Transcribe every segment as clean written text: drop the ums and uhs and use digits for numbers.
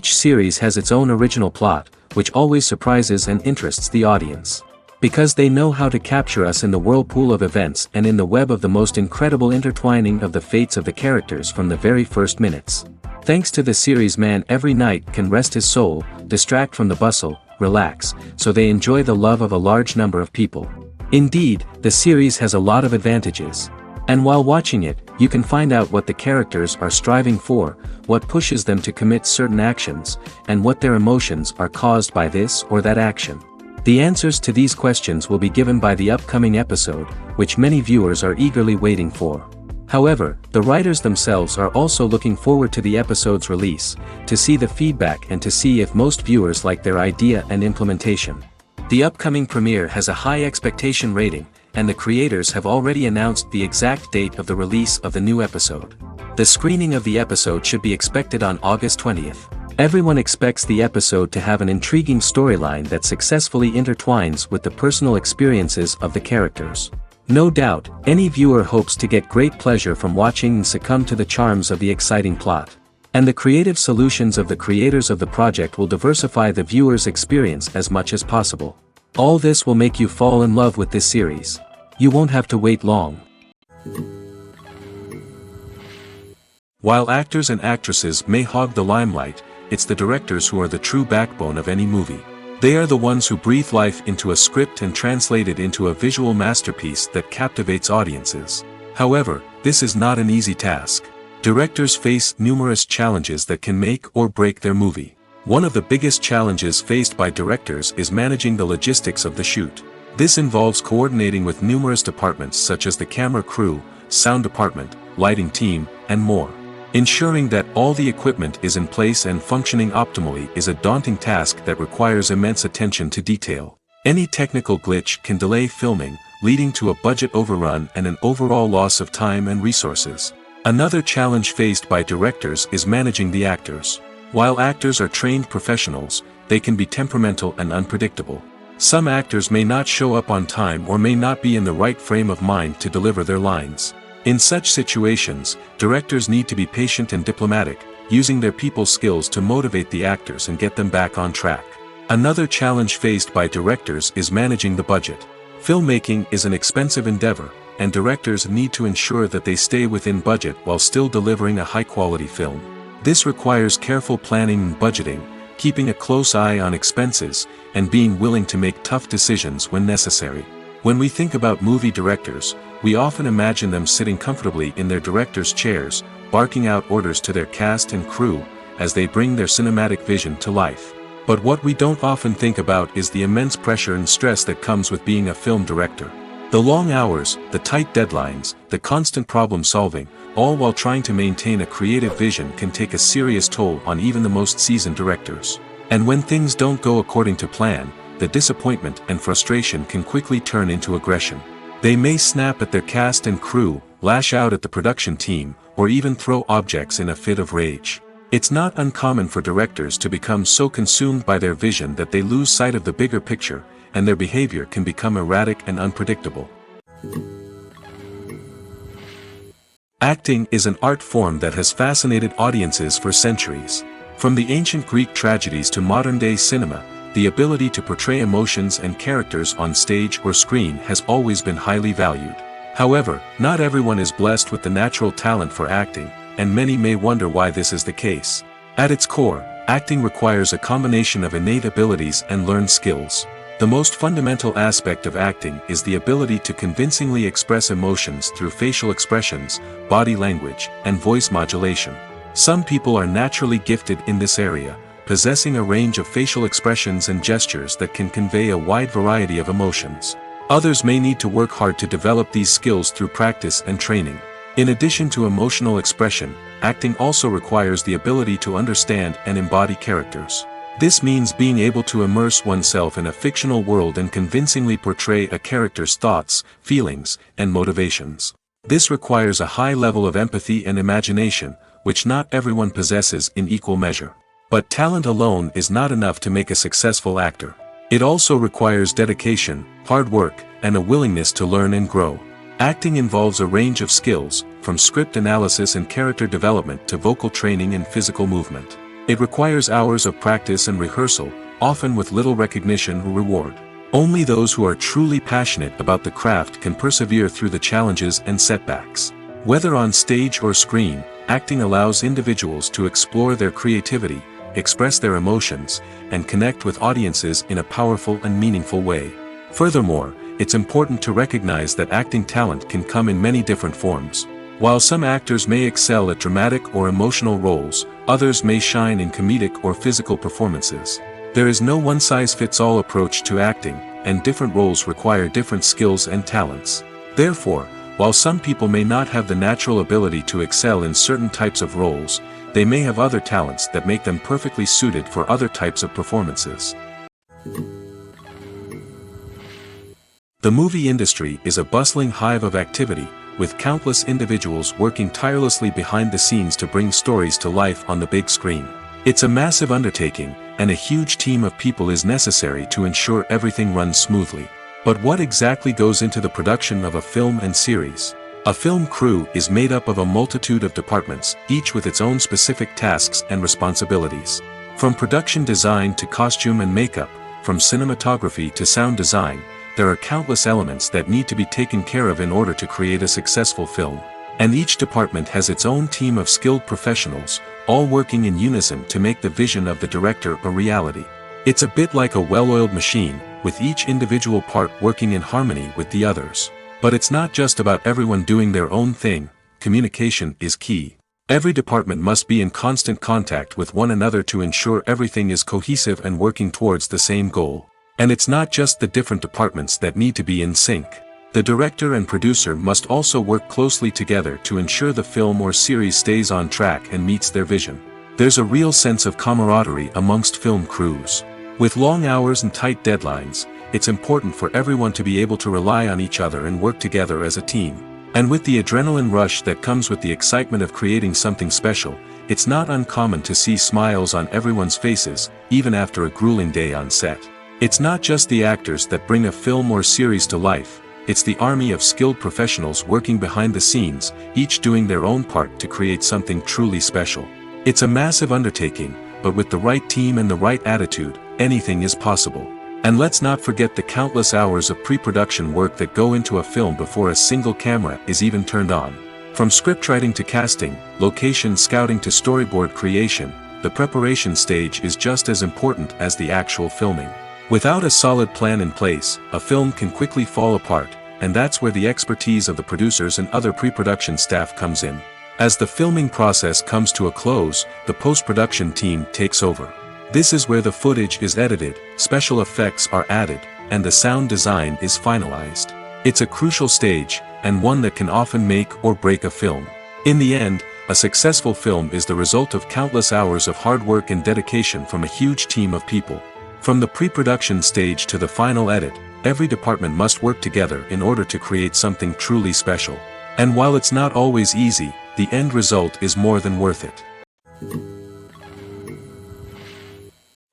Each series has its own original plot, which always surprises and interests the audience. Because they know how to capture us in the whirlpool of events and in the web of the most incredible intertwining of the fates of the characters from the very first minutes. Thanks to the series, man every night can rest his soul, distract from the bustle, relax, so they enjoy the love of a large number of people. Indeed, the series has a lot of advantages. And while watching it, you can find out what the characters are striving for, what pushes them to commit certain actions, and what their emotions are caused by this or that action. The answers to these questions will be given by the upcoming episode, which many viewers are eagerly waiting for. However, the writers themselves are also looking forward to the episode's release, to see the feedback and to see if most viewers like their idea and implementation. The upcoming premiere has a high expectation rating, and the creators have already announced the exact date of the release of the new episode. The screening of the episode should be expected on August 20th. Everyone expects the episode to have an intriguing storyline that successfully intertwines with the personal experiences of the characters. No doubt, any viewer hopes to get great pleasure from watching and succumb to the charms of the exciting plot. And the creative solutions of the creators of the project will diversify the viewer's experience as much as possible. All this will make you fall in love with this series. You won't have to wait long. While actors and actresses may hog the limelight, it's the directors who are the true backbone of any movie. They are the ones who breathe life into a script and translate it into a visual masterpiece that captivates audiences. However, this is not an easy task. Directors face numerous challenges that can make or break their movie. One of the biggest challenges faced by directors is managing the logistics of the shoot. This involves coordinating with numerous departments such as the camera crew, sound department, lighting team, and more. Ensuring that all the equipment is in place and functioning optimally is a daunting task that requires immense attention to detail. Any technical glitch can delay filming, leading to a budget overrun and an overall loss of time and resources. Another challenge faced by directors is managing the actors. While actors are trained professionals, they can be temperamental and unpredictable. Some actors may not show up on time or may not be in the right frame of mind to deliver their lines. In such situations, directors need to be patient and diplomatic, using their people skills to motivate the actors and get them back on track. Another challenge faced by directors is managing the budget. Filmmaking is an expensive endeavor, and directors need to ensure that they stay within budget while still delivering a high-quality film. This requires careful planning and budgeting, keeping a close eye on expenses, and being willing to make tough decisions when necessary. When we think about movie directors, we often imagine them sitting comfortably in their director's chairs, barking out orders to their cast and crew, as they bring their cinematic vision to life. But what we don't often think about is the immense pressure and stress that comes with being a film director. The long hours, the tight deadlines, the constant problem solving, all while trying to maintain a creative vision can take a serious toll on even the most seasoned directors. And when things don't go according to plan, the disappointment and frustration can quickly turn into aggression. They may snap at their cast and crew, lash out at the production team, or even throw objects in a fit of rage. It's not uncommon for directors to become so consumed by their vision that they lose sight of the bigger picture, and their behavior can become erratic and unpredictable. Acting is an art form that has fascinated audiences for centuries. From the ancient Greek tragedies to modern-day cinema, the ability to portray emotions and characters on stage or screen has always been highly valued. However, not everyone is blessed with the natural talent for acting, and many may wonder why this is the case. At its core, acting requires a combination of innate abilities and learned skills. The most fundamental aspect of acting is the ability to convincingly express emotions through facial expressions, body language, and voice modulation. Some people are naturally gifted in this area, possessing a range of facial expressions and gestures that can convey a wide variety of emotions. Others may need to work hard to develop these skills through practice and training. In addition to emotional expression, acting also requires the ability to understand and embody characters. This means being able to immerse oneself in a fictional world and convincingly portray a character's thoughts, feelings, and motivations. This requires a high level of empathy and imagination, which not everyone possesses in equal measure. But talent alone is not enough to make a successful actor. It also requires dedication, hard work, and a willingness to learn and grow. Acting involves a range of skills, from script analysis and character development to vocal training and physical movement. It requires hours of practice and rehearsal, often with little recognition or reward. Only those who are truly passionate about the craft can persevere through the challenges and setbacks. Whether on stage or screen, acting allows individuals to explore their creativity, express their emotions, and connect with audiences in a powerful and meaningful way. Furthermore, it's important to recognize that acting talent can come in many different forms. While some actors may excel at dramatic or emotional roles, others may shine in comedic or physical performances. There is no one-size-fits-all approach to acting, and different roles require different skills and talents. Therefore, while some people may not have the natural ability to excel in certain types of roles, they may have other talents that make them perfectly suited for other types of performances. The movie industry is a bustling hive of activity, with countless individuals working tirelessly behind the scenes to bring stories to life on the big screen. It's a massive undertaking, and a huge team of people is necessary to ensure everything runs smoothly. But what exactly goes into the production of a film and series? A film crew is made up of a multitude of departments, each with its own specific tasks and responsibilities. From production design to costume and makeup, from cinematography to sound design, there are countless elements that need to be taken care of in order to create a successful film. And each department has its own team of skilled professionals, all working in unison to make the vision of the director a reality. It's a bit like a well-oiled machine, with each individual part working in harmony with the others. But it's not just about everyone doing their own thing. Communication is key. Every department must be in constant contact with one another to ensure everything is cohesive and working towards the same goal. And it's not just the different departments that need to be in sync. The director and producer must also work closely together to ensure the film or series stays on track and meets their vision. There's a real sense of camaraderie amongst film crews. With long hours and tight deadlines, it's important for everyone to be able to rely on each other and work together as a team. And with the adrenaline rush that comes with the excitement of creating something special, it's not uncommon to see smiles on everyone's faces, even after a grueling day on set. It's not just the actors that bring a film or series to life. It's the army of skilled professionals working behind the scenes, each doing their own part to create something truly special. It's a massive undertaking, but with the right team and the right attitude, anything is possible. And let's not forget the countless hours of pre-production work that go into a film before a single camera is even turned on. From scriptwriting to casting, location scouting to storyboard creation, the preparation stage is just as important as the actual filming. Without a solid plan in place, a film can quickly fall apart, and that's where the expertise of the producers and other pre-production staff comes in. As the filming process comes to a close, the post-production team takes over. This is where the footage is edited, special effects are added, and the sound design is finalized. It's a crucial stage, and one that can often make or break a film. In the end, a successful film is the result of countless hours of hard work and dedication from a huge team of people. From the pre-production stage to the final edit, every department must work together in order to create something truly special. And while it's not always easy, the end result is more than worth it.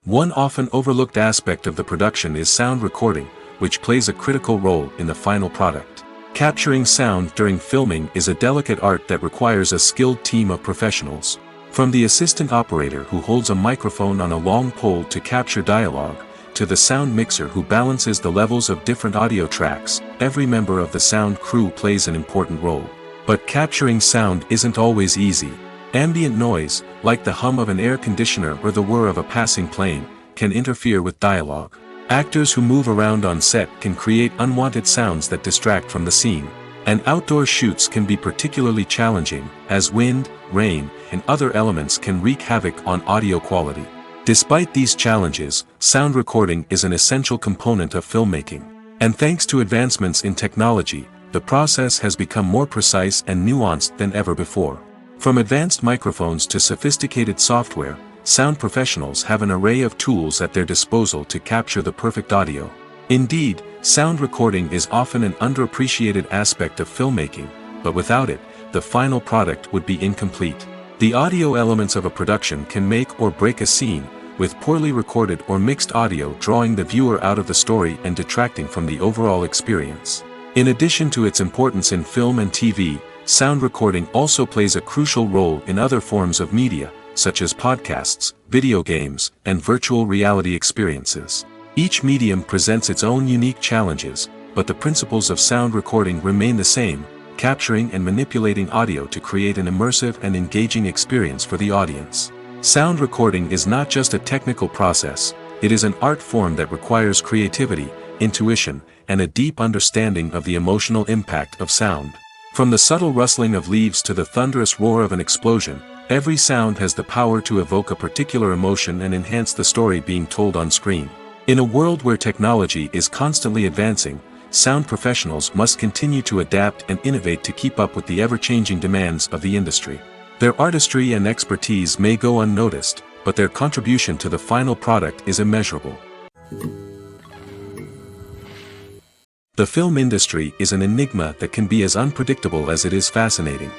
One often overlooked aspect of the production is sound recording, which plays a critical role in the final product. Capturing sound during filming is a delicate art that requires a skilled team of professionals. From the assistant operator who holds a microphone on a long pole to capture dialogue, to the sound mixer who balances the levels of different audio tracks, every member of the sound crew plays an important role. But capturing sound isn't always easy. Ambient noise, like the hum of an air conditioner or the whir of a passing plane, can interfere with dialogue. Actors who move around on set can create unwanted sounds that distract from the scene. And outdoor shoots can be particularly challenging, as wind, rain, and other elements can wreak havoc on audio quality. Despite these challenges, sound recording is an essential component of filmmaking. And thanks to advancements in technology, the process has become more precise and nuanced than ever before. From advanced microphones to sophisticated software, sound professionals have an array of tools at their disposal to capture the perfect audio. Indeed, sound recording is often an underappreciated aspect of filmmaking, but without it, the final product would be incomplete. The audio elements of a production can make or break a scene, with poorly recorded or mixed audio drawing the viewer out of the story and detracting from the overall experience. In addition to its importance in film and TV, sound recording also plays a crucial role in other forms of media, such as podcasts, video games, and virtual reality experiences. Each medium presents its own unique challenges, but the principles of sound recording remain the same, capturing and manipulating audio to create an immersive and engaging experience for the audience. Sound recording is not just a technical process, it is an art form that requires creativity, intuition, and a deep understanding of the emotional impact of sound. From the subtle rustling of leaves to the thunderous roar of an explosion, every sound has the power to evoke a particular emotion and enhance the story being told on screen. In a world where technology is constantly advancing, sound professionals must continue to adapt and innovate to keep up with the ever-changing demands of the industry. Their artistry and expertise may go unnoticed, but their contribution to the final product is immeasurable. The film industry is an enigma that can be as unpredictable as it is fascinating.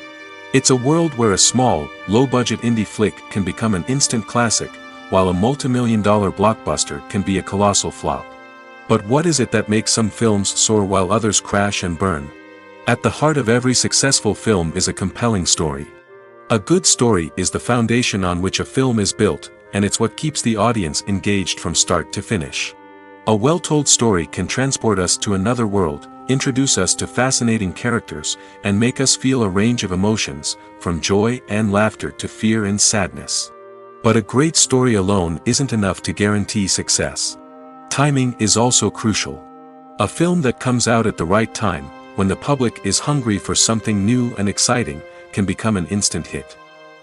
It's a world where a small, low-budget indie flick can become an instant classic, while a multi-million-dollar blockbuster can be a colossal flop. But what is it that makes some films soar while others crash and burn? At the heart of every successful film is a compelling story. A good story is the foundation on which a film is built, and it's what keeps the audience engaged from start to finish. A well-told story can transport us to another world, introduce us to fascinating characters, and make us feel a range of emotions, from joy and laughter to fear and sadness. But a great story alone isn't enough to guarantee success. Timing is also crucial. A film that comes out at the right time, when the public is hungry for something new and exciting, can become an instant hit.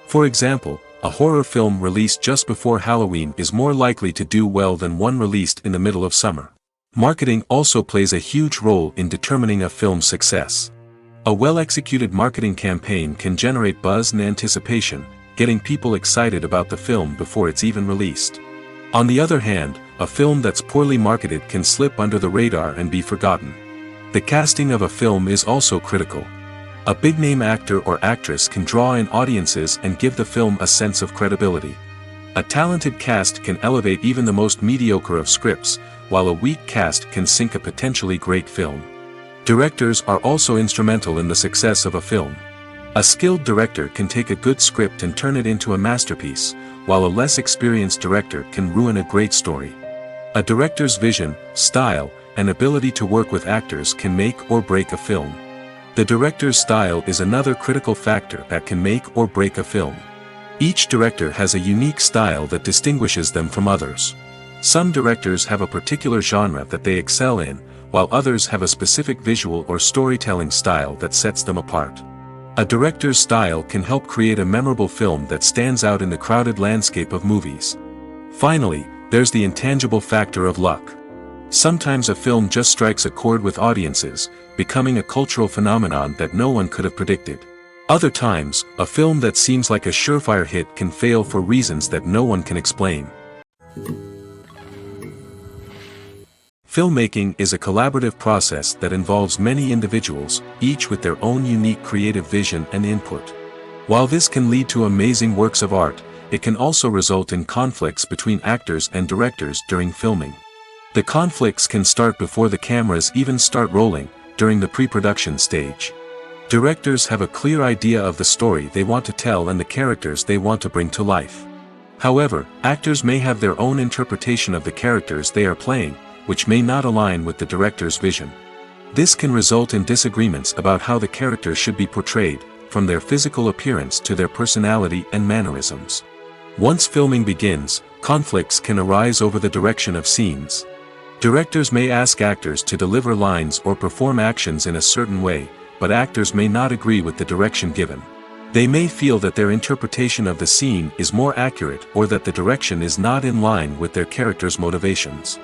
For example, a horror film released just before Halloween is more likely to do well than one released in the middle of summer. Marketing also plays a huge role in determining a film's success. A well-executed marketing campaign can generate buzz and anticipation, getting people excited about the film before it's even released. On the other hand, a film that's poorly marketed can slip under the radar and be forgotten. The casting of a film is also critical. A big-name actor or actress can draw in audiences and give the film a sense of credibility. A talented cast can elevate even the most mediocre of scripts, while a weak cast can sink a potentially great film. Directors are also instrumental in the success of a film. A skilled director can take a good script and turn it into a masterpiece, while a less experienced director can ruin a great story. A director's vision, style, and ability to work with actors can make or break a film. The director's style is another critical factor that can make or break a film. Each director has a unique style that distinguishes them from others. Some directors have a particular genre that they excel in, while others have a specific visual or storytelling style that sets them apart. A director's style can help create a memorable film that stands out in the crowded landscape of movies. Finally, there's the intangible factor of luck. Sometimes a film just strikes a chord with audiences, becoming a cultural phenomenon that no one could have predicted. Other times, a film that seems like a surefire hit can fail for reasons that no one can explain. Filmmaking is a collaborative process that involves many individuals, each with their own unique creative vision and input. While this can lead to amazing works of art, it can also result in conflicts between actors and directors during filming. The conflicts can start before the cameras even start rolling, during the pre-production stage. Directors have a clear idea of the story they want to tell and the characters they want to bring to life. However, actors may have their own interpretation of the characters they are playing, which may not align with the director's vision. This can result in disagreements about how the characters should be portrayed, from their physical appearance to their personality and mannerisms. Once filming begins, conflicts can arise over the direction of scenes. Directors may ask actors to deliver lines or perform actions in a certain way, but actors may not agree with the direction given. They may feel that their interpretation of the scene is more accurate or that the direction is not in line with their character's motivations.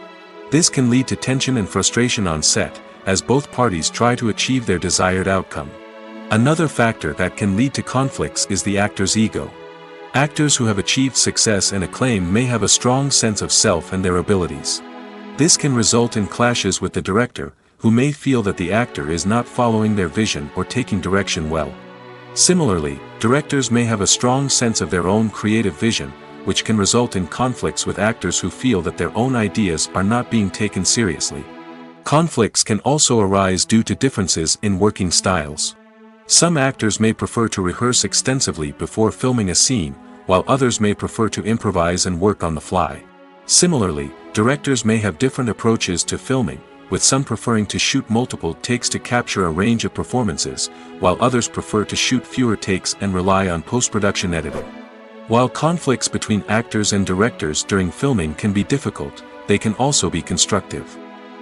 This can lead to tension and frustration on set, as both parties try to achieve their desired outcome. Another factor that can lead to conflicts is the actor's ego. Actors who have achieved success and acclaim may have a strong sense of self and their abilities. This can result in clashes with the director, who may feel that the actor is not following their vision or taking direction well. Similarly, directors may have a strong sense of their own creative vision, which can result in conflicts with actors who feel that their own ideas are not being taken seriously. Conflicts can also arise due to differences in working styles. Some actors may prefer to rehearse extensively before filming a scene, while others may prefer to improvise and work on the fly. Similarly, directors may have different approaches to filming, with some preferring to shoot multiple takes to capture a range of performances, while others prefer to shoot fewer takes and rely on post-production editing. While conflicts between actors and directors during filming can be difficult, they can also be constructive.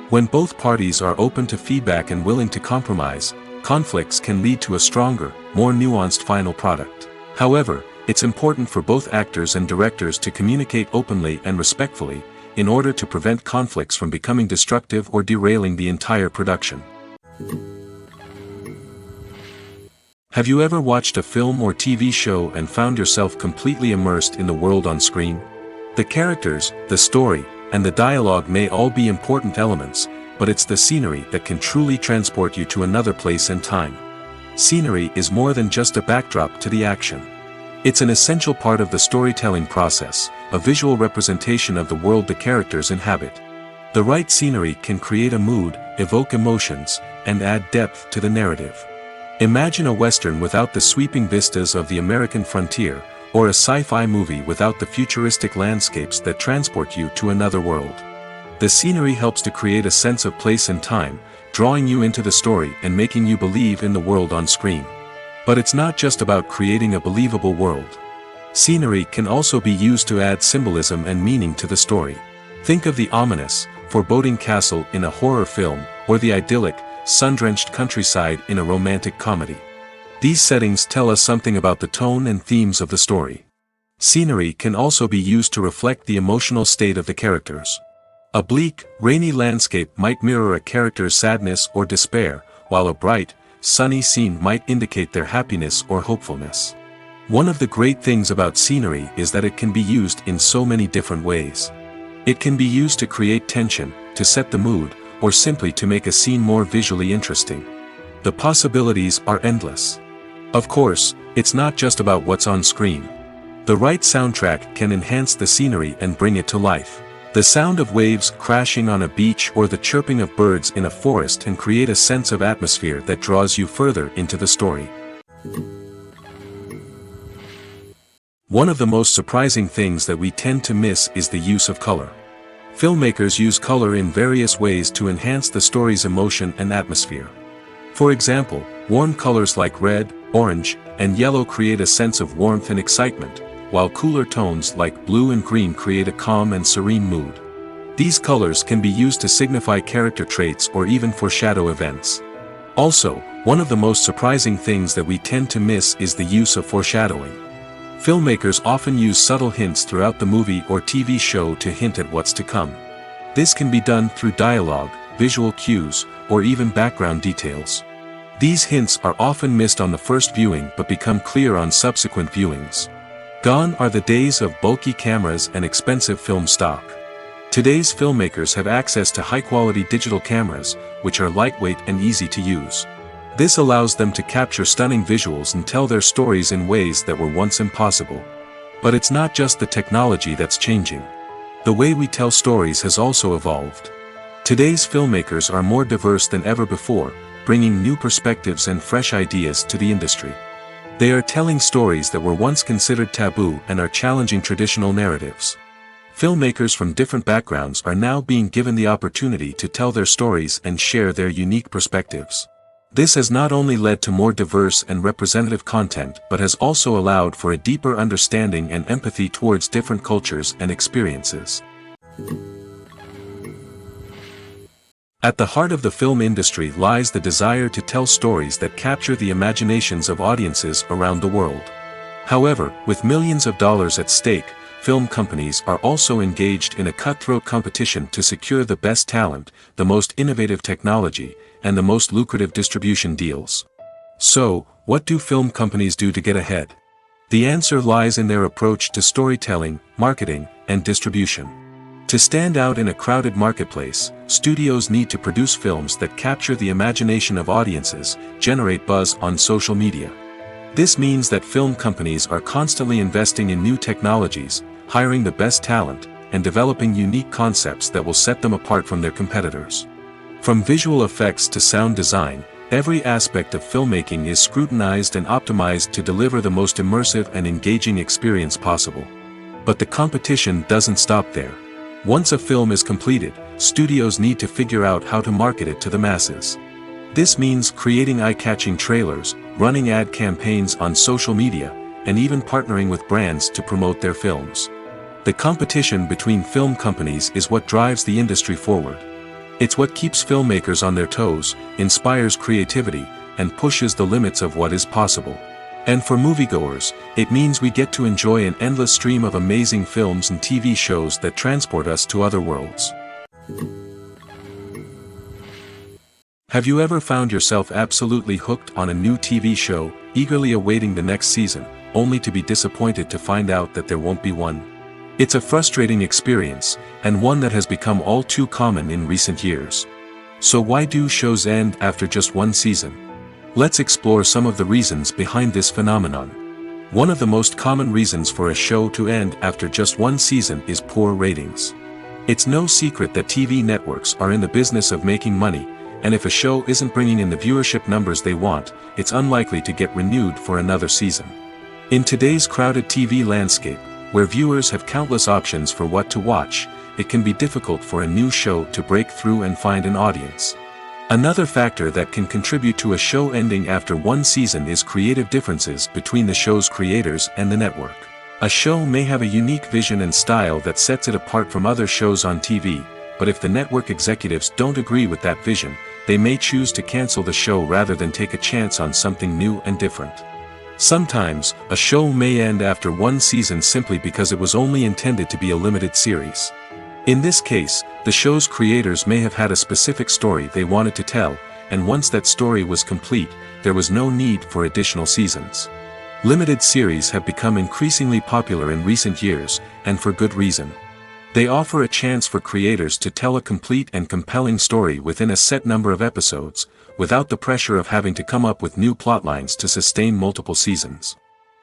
When both parties are open to feedback and willing to compromise, conflicts can lead to a stronger, more nuanced final product. However, it's important for both actors and directors to communicate openly and respectfully, in order to prevent conflicts from becoming destructive or derailing the entire production. Have you ever watched a film or TV show and found yourself completely immersed in the world on screen? The characters, the story, and the dialogue may all be important elements, but it's the scenery that can truly transport you to another place and time. Scenery is more than just a backdrop to the action. It's an essential part of the storytelling process, a visual representation of the world the characters inhabit. The right scenery can create a mood, evoke emotions, and add depth to the narrative. Imagine a Western without the sweeping vistas of the American frontier, or a sci-fi movie without the futuristic landscapes that transport you to another world. The scenery helps to create a sense of place and time, drawing you into the story and making you believe in the world on screen. But it's not just about creating a believable world. Scenery can also be used to add symbolism and meaning to the story. Think of the ominous, foreboding castle in a horror film, or the idyllic, sun-drenched countryside in a romantic comedy. These settings tell us something about the tone and themes of the story. Scenery can also be used to reflect the emotional state of the characters. A bleak, rainy landscape might mirror a character's sadness or despair, while a bright, sunny scene might indicate their happiness or hopefulness. One of the great things about scenery is that it can be used in so many different ways. It can be used to create tension, to set the mood, or simply to make a scene more visually interesting. The possibilities are endless. Of course, it's not just about what's on screen. The right soundtrack can enhance the scenery and bring it to life. The sound of waves crashing on a beach or the chirping of birds in a forest can create a sense of atmosphere that draws you further into the story. One of the most surprising things that we tend to miss is the use of color. Filmmakers use color in various ways to enhance the story's emotion and atmosphere. For example, warm colors like red, orange, and yellow create a sense of warmth and excitement, while cooler tones like blue and green create a calm and serene mood. These colors can be used to signify character traits or even foreshadow events. Also, one of the most surprising things that we tend to miss is the use of foreshadowing. Filmmakers often use subtle hints throughout the movie or TV show to hint at what's to come. This can be done through dialogue, visual cues, or even background details. These hints are often missed on the first viewing but become clear on subsequent viewings. Gone are the days of bulky cameras and expensive film stock. Today's filmmakers have access to high-quality digital cameras, which are lightweight and easy to use. This allows them to capture stunning visuals and tell their stories in ways that were once impossible. But it's not just the technology that's changing. The way we tell stories has also evolved. Today's filmmakers are more diverse than ever before, bringing new perspectives and fresh ideas to the industry. They are telling stories that were once considered taboo and are challenging traditional narratives. Filmmakers from different backgrounds are now being given the opportunity to tell their stories and share their unique perspectives. This has not only led to more diverse and representative content but has also allowed for a deeper understanding and empathy towards different cultures and experiences. At the heart of the film industry lies the desire to tell stories that capture the imaginations of audiences around the world. However, with millions of dollars at stake, film companies are also engaged in a cutthroat competition to secure the best talent, the most innovative technology, and the most lucrative distribution deals. So, what do film companies do to get ahead? The answer lies in their approach to storytelling, marketing, and distribution. To stand out in a crowded marketplace, studios need to produce films that capture the imagination of audiences, generate buzz on social media. This means that film companies are constantly investing in new technologies, hiring the best talent, and developing unique concepts that will set them apart from their competitors. From visual effects to sound design, Every aspect of filmmaking is scrutinized and optimized to deliver the most immersive and engaging experience possible. But the competition doesn't stop there. Once a film is completed, studios need to figure out how to market it to the masses. This means creating eye-catching trailers, running ad campaigns on social media, and even partnering with brands to promote their films. The competition between film companies is what drives the industry forward. It's what keeps filmmakers on their toes, inspires creativity, and pushes the limits of what is possible. And for moviegoers, it means we get to enjoy an endless stream of amazing films and TV shows that transport us to other worlds. Have you ever found yourself absolutely hooked on a new TV show, eagerly awaiting the next season, only to be disappointed to find out that there won't be one? It's a frustrating experience, and one that has become all too common in recent years. So why do shows end after just one season? Let's explore some of the reasons behind this phenomenon. One of the most common reasons for a show to end after just one season is poor ratings. It's no secret that TV networks are in the business of making money, and if a show isn't bringing in the viewership numbers they want, it's unlikely to get renewed for another season. In today's crowded TV landscape, where viewers have countless options for what to watch, it can be difficult for a new show to break through and find an audience. Another factor that can contribute to a show ending after one season is creative differences between the show's creators and the network. A show may have a unique vision and style that sets it apart from other shows on TV, but if the network executives don't agree with that vision, they may choose to cancel the show rather than take a chance on something new and different. Sometimes, a show may end after one season simply because it was only intended to be a limited series. In this case, the show's creators may have had a specific story they wanted to tell, and once that story was complete, there was no need for additional seasons. Limited series have become increasingly popular in recent years, and for good reason. They offer a chance for creators to tell a complete and compelling story within a set number of episodes, without the pressure of having to come up with new plotlines to sustain multiple seasons.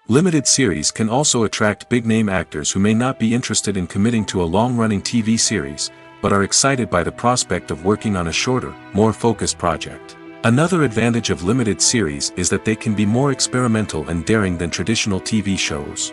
Limited series can also attract big-name actors who may not be interested in committing to a long-running TV series, but are excited by the prospect of working on a shorter, more focused project. Another advantage of limited series is that they can be more experimental and daring than traditional TV shows.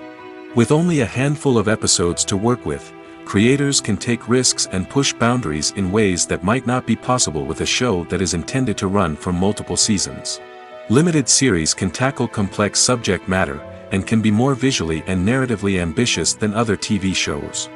With only a handful of episodes to work with, creators can take risks and push boundaries in ways that might not be possible with a show that is intended to run for multiple seasons. Limited series can tackle complex subject matter, and can be more visually and narratively ambitious than other TV shows.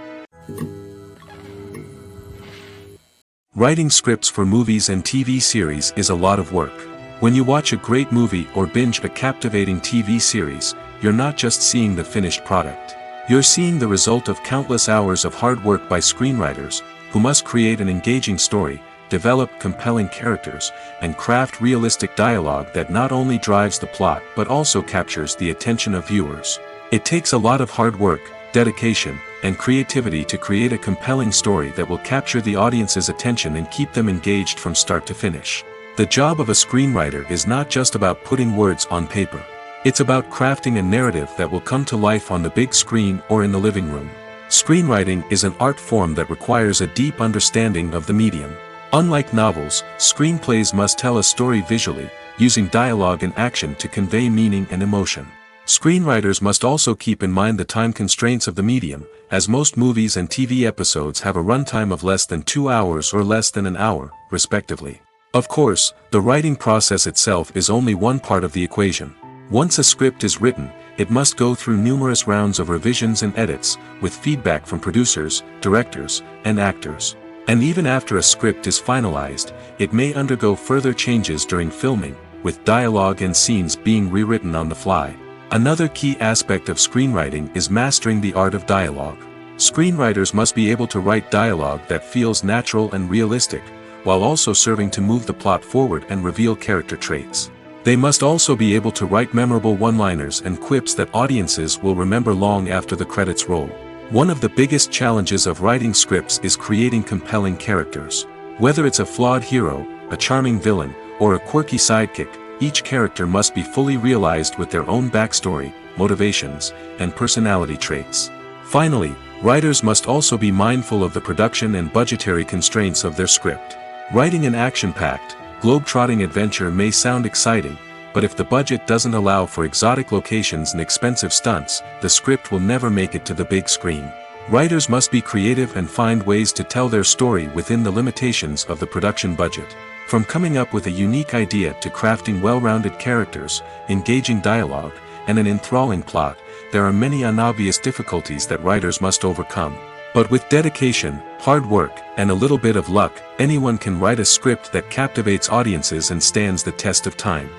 Writing scripts for movies and TV series is a lot of work. When you watch a great movie or binge a captivating TV series, you're not just seeing the finished product. You're seeing the result of countless hours of hard work by screenwriters, who must create an engaging story, develop compelling characters, and craft realistic dialogue that not only drives the plot but also captures the attention of viewers. It takes a lot of hard work, dedication, and creativity to create a compelling story that will capture the audience's attention and keep them engaged from start to finish. The job of a screenwriter is not just about putting words on paper. It's about crafting a narrative that will come to life on the big screen or in the living room. Screenwriting is an art form that requires a deep understanding of the medium. Unlike novels, screenplays must tell a story visually, using dialogue and action to convey meaning and emotion. Screenwriters must also keep in mind the time constraints of the medium, as most movies and TV episodes have a runtime of less than 2 hours or less than an hour, respectively. Of course, the writing process itself is only one part of the equation. Once a script is written, it must go through numerous rounds of revisions and edits, with feedback from producers, directors, and actors. And even after a script is finalized, it may undergo further changes during filming, with dialogue and scenes being rewritten on the fly. Another key aspect of screenwriting is mastering the art of dialogue. Screenwriters must be able to write dialogue that feels natural and realistic, while also serving to move the plot forward and reveal character traits. They must also be able to write memorable one-liners and quips that audiences will remember long after the credits roll. One of the biggest challenges of writing scripts is creating compelling characters. Whether it's a flawed hero, a charming villain, or a quirky sidekick, each character must be fully realized with their own backstory, motivations, and personality traits. Finally, writers must also be mindful of the production and budgetary constraints of their script. Writing an action-packed, globe-trotting adventure may sound exciting, but if the budget doesn't allow for exotic locations and expensive stunts, the script will never make it to the big screen. Writers must be creative and find ways to tell their story within the limitations of the production budget. From coming up with a unique idea to crafting well-rounded characters, engaging dialogue, and an enthralling plot, there are many unobvious difficulties that writers must overcome. But with dedication, hard work, and a little bit of luck, anyone can write a script that captivates audiences and stands the test of time.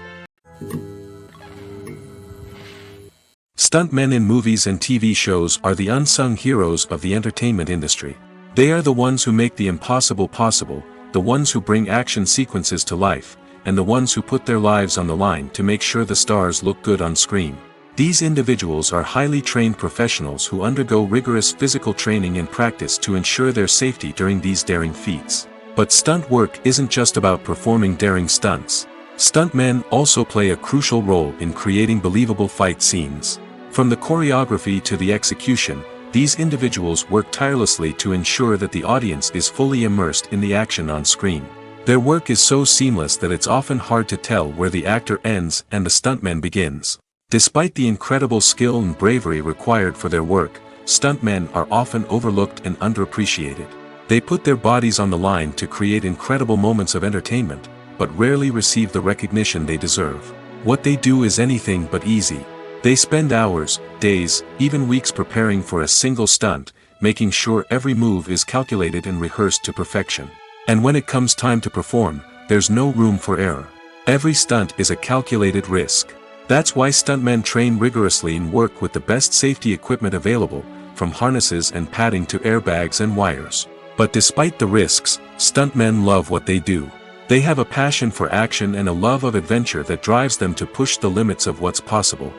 Stuntmen in movies and TV shows are the unsung heroes of the entertainment industry. They are the ones who make the impossible possible, the ones who bring action sequences to life, and the ones who put their lives on the line to make sure the stars look good on screen. These individuals are highly trained professionals who undergo rigorous physical training and practice to ensure their safety during these daring feats. But stunt work isn't just about performing daring stunts. Stuntmen also play a crucial role in creating believable fight scenes. From the choreography to the execution, these individuals work tirelessly to ensure that the audience is fully immersed in the action on screen. Their work is so seamless that it's often hard to tell where the actor ends and the stuntman begins. Despite the incredible skill and bravery required for their work, stuntmen are often overlooked and underappreciated. They put their bodies on the line to create incredible moments of entertainment, but rarely receive the recognition they deserve. What they do is anything but easy. They spend hours, days, even weeks preparing for a single stunt, making sure every move is calculated and rehearsed to perfection. And when it comes time to perform, there's no room for error. Every stunt is a calculated risk. That's why stuntmen train rigorously and work with the best safety equipment available, from harnesses and padding to airbags and wires. But despite the risks, stuntmen love what they do. They have a passion for action and a love of adventure that drives them to push the limits of what's possible.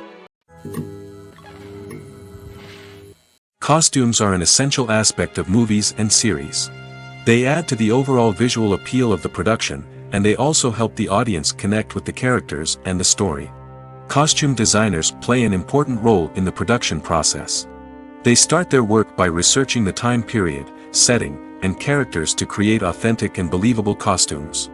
Costumes are an essential aspect of movies and series. They add to the overall visual appeal of the production, and they also help the audience connect with the characters and the story. Costume designers play an important role in the production process. They start their work by researching the time period, setting, and characters to create authentic and believable costumes.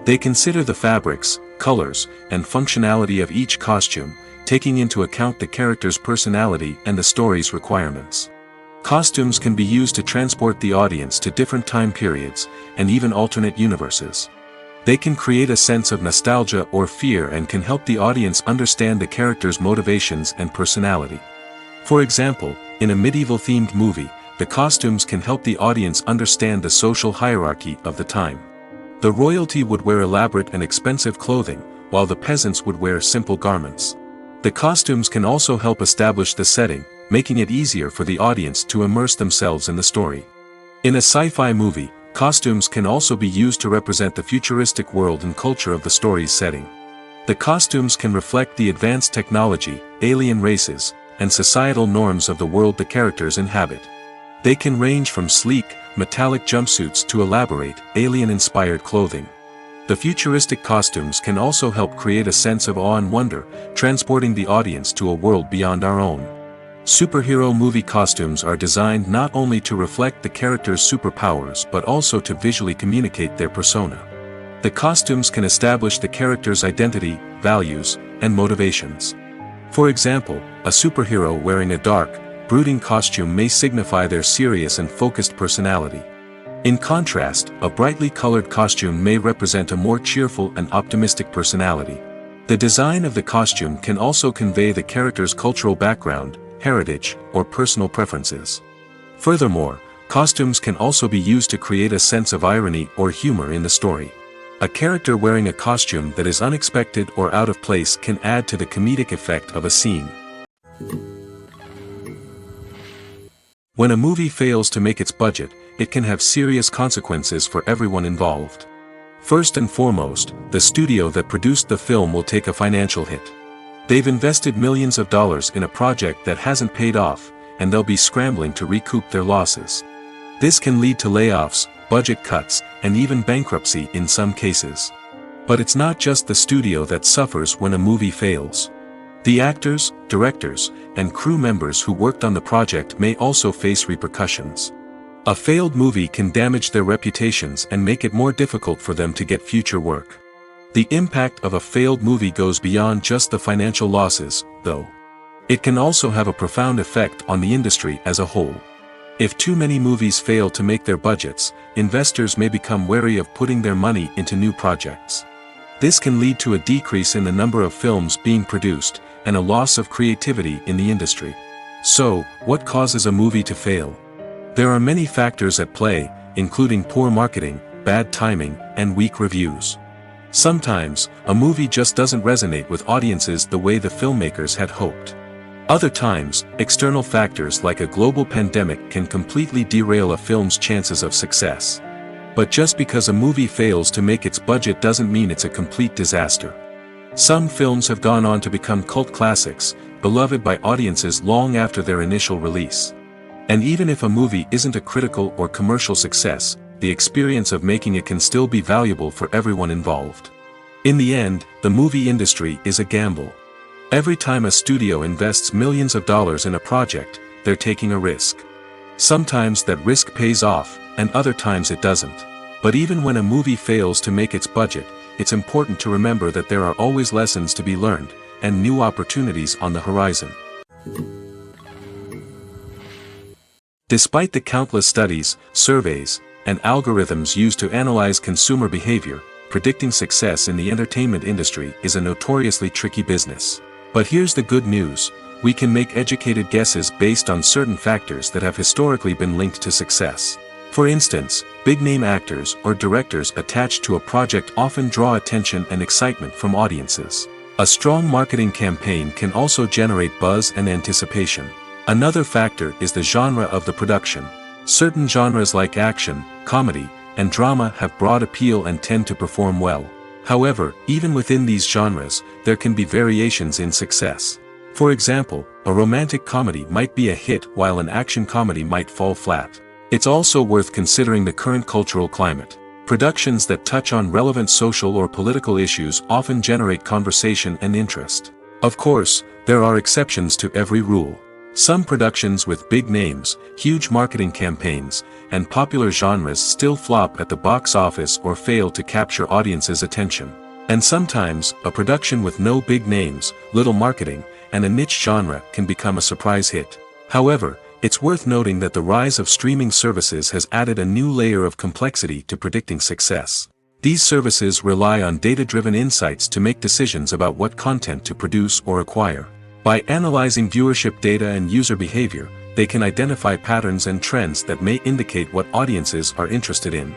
They consider the fabrics, colors, and functionality of each costume, taking into account the character's personality and the story's requirements. Costumes can be used to transport the audience to different time periods, and even alternate universes. They can create a sense of nostalgia or fear and can help the audience understand the character's motivations and personality. For example, in a medieval-themed movie, the costumes can help the audience understand the social hierarchy of the time. The royalty would wear elaborate and expensive clothing, while the peasants would wear simple garments. The costumes can also help establish the setting, making it easier for the audience to immerse themselves in the story. In a sci-fi movie, costumes can also be used to represent the futuristic world and culture of the story's setting. The costumes can reflect the advanced technology, alien races, and societal norms of the world the characters inhabit. They can range from sleek, metallic jumpsuits to elaborate, alien-inspired clothing. The futuristic costumes can also help create a sense of awe and wonder, transporting the audience to a world beyond our own. Superhero movie costumes are designed not only to reflect the character's superpowers but also to visually communicate their persona. The costumes can establish the character's identity, values, and motivations. For example, a superhero wearing a dark, brooding costume may signify their serious and focused personality. In contrast, a brightly colored costume may represent a more cheerful and optimistic personality. The design of the costume can also convey the character's cultural background, heritage, or personal preferences. Furthermore, costumes can also be used to create a sense of irony or humor in the story. A character wearing a costume that is unexpected or out of place can add to the comedic effect of a scene. When a movie fails to make its budget, it can have serious consequences for everyone involved. First and foremost, the studio that produced the film will take a financial hit. They've invested millions of dollars in a project that hasn't paid off, and they'll be scrambling to recoup their losses. This can lead to layoffs, budget cuts, and even bankruptcy in some cases. But it's not just the studio that suffers when a movie fails. The actors, directors, and crew members who worked on the project may also face repercussions. A failed movie can damage their reputations and make it more difficult for them to get future work. The impact of a failed movie goes beyond just the financial losses, though. It can also have a profound effect on the industry as a whole. If too many movies fail to make their budgets, investors may become wary of putting their money into new projects. This can lead to a decrease in the number of films being produced, and a loss of creativity in the industry. So, what causes a movie to fail? There are many factors at play, including poor marketing, bad timing, and weak reviews. Sometimes, a movie just doesn't resonate with audiences the way the filmmakers had hoped. Other times, external factors like a global pandemic can completely derail a film's chances of success. But just because a movie fails to make its budget doesn't mean it's a complete disaster. Some films have gone on to become cult classics, beloved by audiences long after their initial release. And even if a movie isn't a critical or commercial success, the experience of making it can still be valuable for everyone involved. In the end, the movie industry is a gamble. Every time a studio invests millions of dollars in a project, they're taking a risk. Sometimes that risk pays off, and other times it doesn't. But even when a movie fails to make its budget, it's important to remember that there are always lessons to be learned, and new opportunities on the horizon. Despite the countless studies, surveys, and algorithms used to analyze consumer behavior, predicting success in the entertainment industry is a notoriously tricky business. But here's the good news: we can make educated guesses based on certain factors that have historically been linked to success. For instance, big-name actors or directors attached to a project often draw attention and excitement from audiences. A strong marketing campaign can also generate buzz and anticipation. Another factor is the genre of the production. Certain genres like action, comedy, and drama have broad appeal and tend to perform well. However, even within these genres, there can be variations in success. For example, a romantic comedy might be a hit while an action comedy might fall flat. It's also worth considering the current cultural climate. Productions that touch on relevant social or political issues often generate conversation and interest. Of course, there are exceptions to every rule. Some productions with big names, huge marketing campaigns, and popular genres still flop at the box office or fail to capture audiences' attention. And sometimes, a production with no big names, little marketing, and a niche genre can become a surprise hit. However, it's worth noting that the rise of streaming services has added a new layer of complexity to predicting success. These services rely on data-driven insights to make decisions about what content to produce or acquire. By analyzing viewership data and user behavior, they can identify patterns and trends that may indicate what audiences are interested in.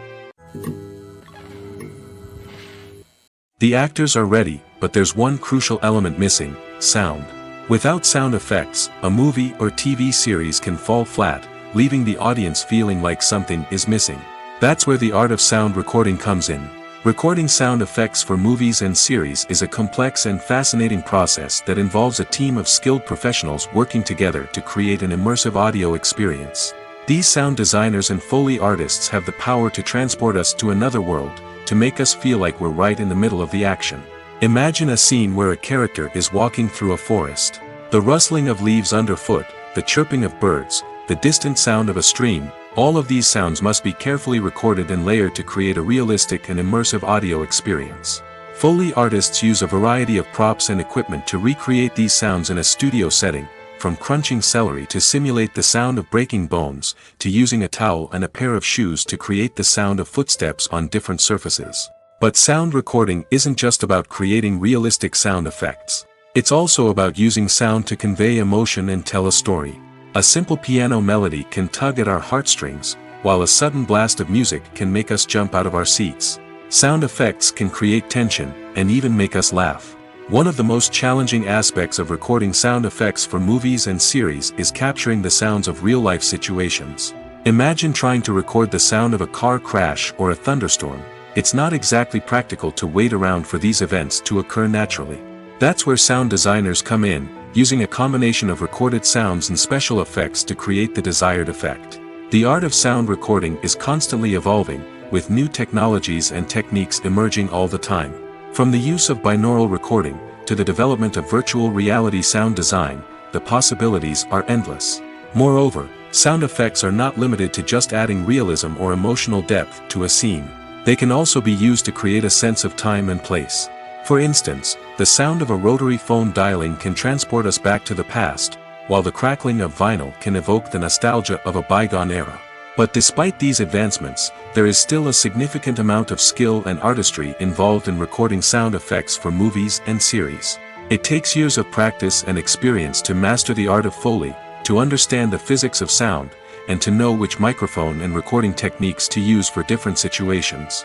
The actors are ready, but there's one crucial element missing: sound. Without sound effects, a movie or TV series can fall flat, leaving the audience feeling like something is missing. That's where the art of sound recording comes in. Recording sound effects for movies and series is a complex and fascinating process that involves a team of skilled professionals working together to create an immersive audio experience. These sound designers and Foley artists have the power to transport us to another world, to make us feel like we're right in the middle of the action. Imagine a scene where a character is walking through a forest. The rustling of leaves underfoot, the chirping of birds, the distant sound of a stream, all of these sounds must be carefully recorded and layered to create a realistic and immersive audio experience. Foley artists use a variety of props and equipment to recreate these sounds in a studio setting, from crunching celery to simulate the sound of breaking bones, to using a towel and a pair of shoes to create the sound of footsteps on different surfaces. But sound recording isn't just about creating realistic sound effects. It's also about using sound to convey emotion and tell a story. A simple piano melody can tug at our heartstrings, while a sudden blast of music can make us jump out of our seats. Sound effects can create tension, and even make us laugh. One of the most challenging aspects of recording sound effects for movies and series is capturing the sounds of real-life situations. Imagine trying to record the sound of a car crash or a thunderstorm. It's not exactly practical to wait around for these events to occur naturally. That's where sound designers come in, using a combination of recorded sounds and special effects to create the desired effect. The art of sound recording is constantly evolving, with new technologies and techniques emerging all the time. From the use of binaural recording, to the development of virtual reality sound design, the possibilities are endless. Moreover, sound effects are not limited to just adding realism or emotional depth to a scene. They can also be used to create a sense of time and place. For instance, the sound of a rotary phone dialing can transport us back to the past, while the crackling of vinyl can evoke the nostalgia of a bygone era. But despite these advancements, there is still a significant amount of skill and artistry involved in recording sound effects for movies and series. It takes years of practice and experience to master the art of Foley, to understand the physics of sound, and to know which microphone and recording techniques to use for different situations.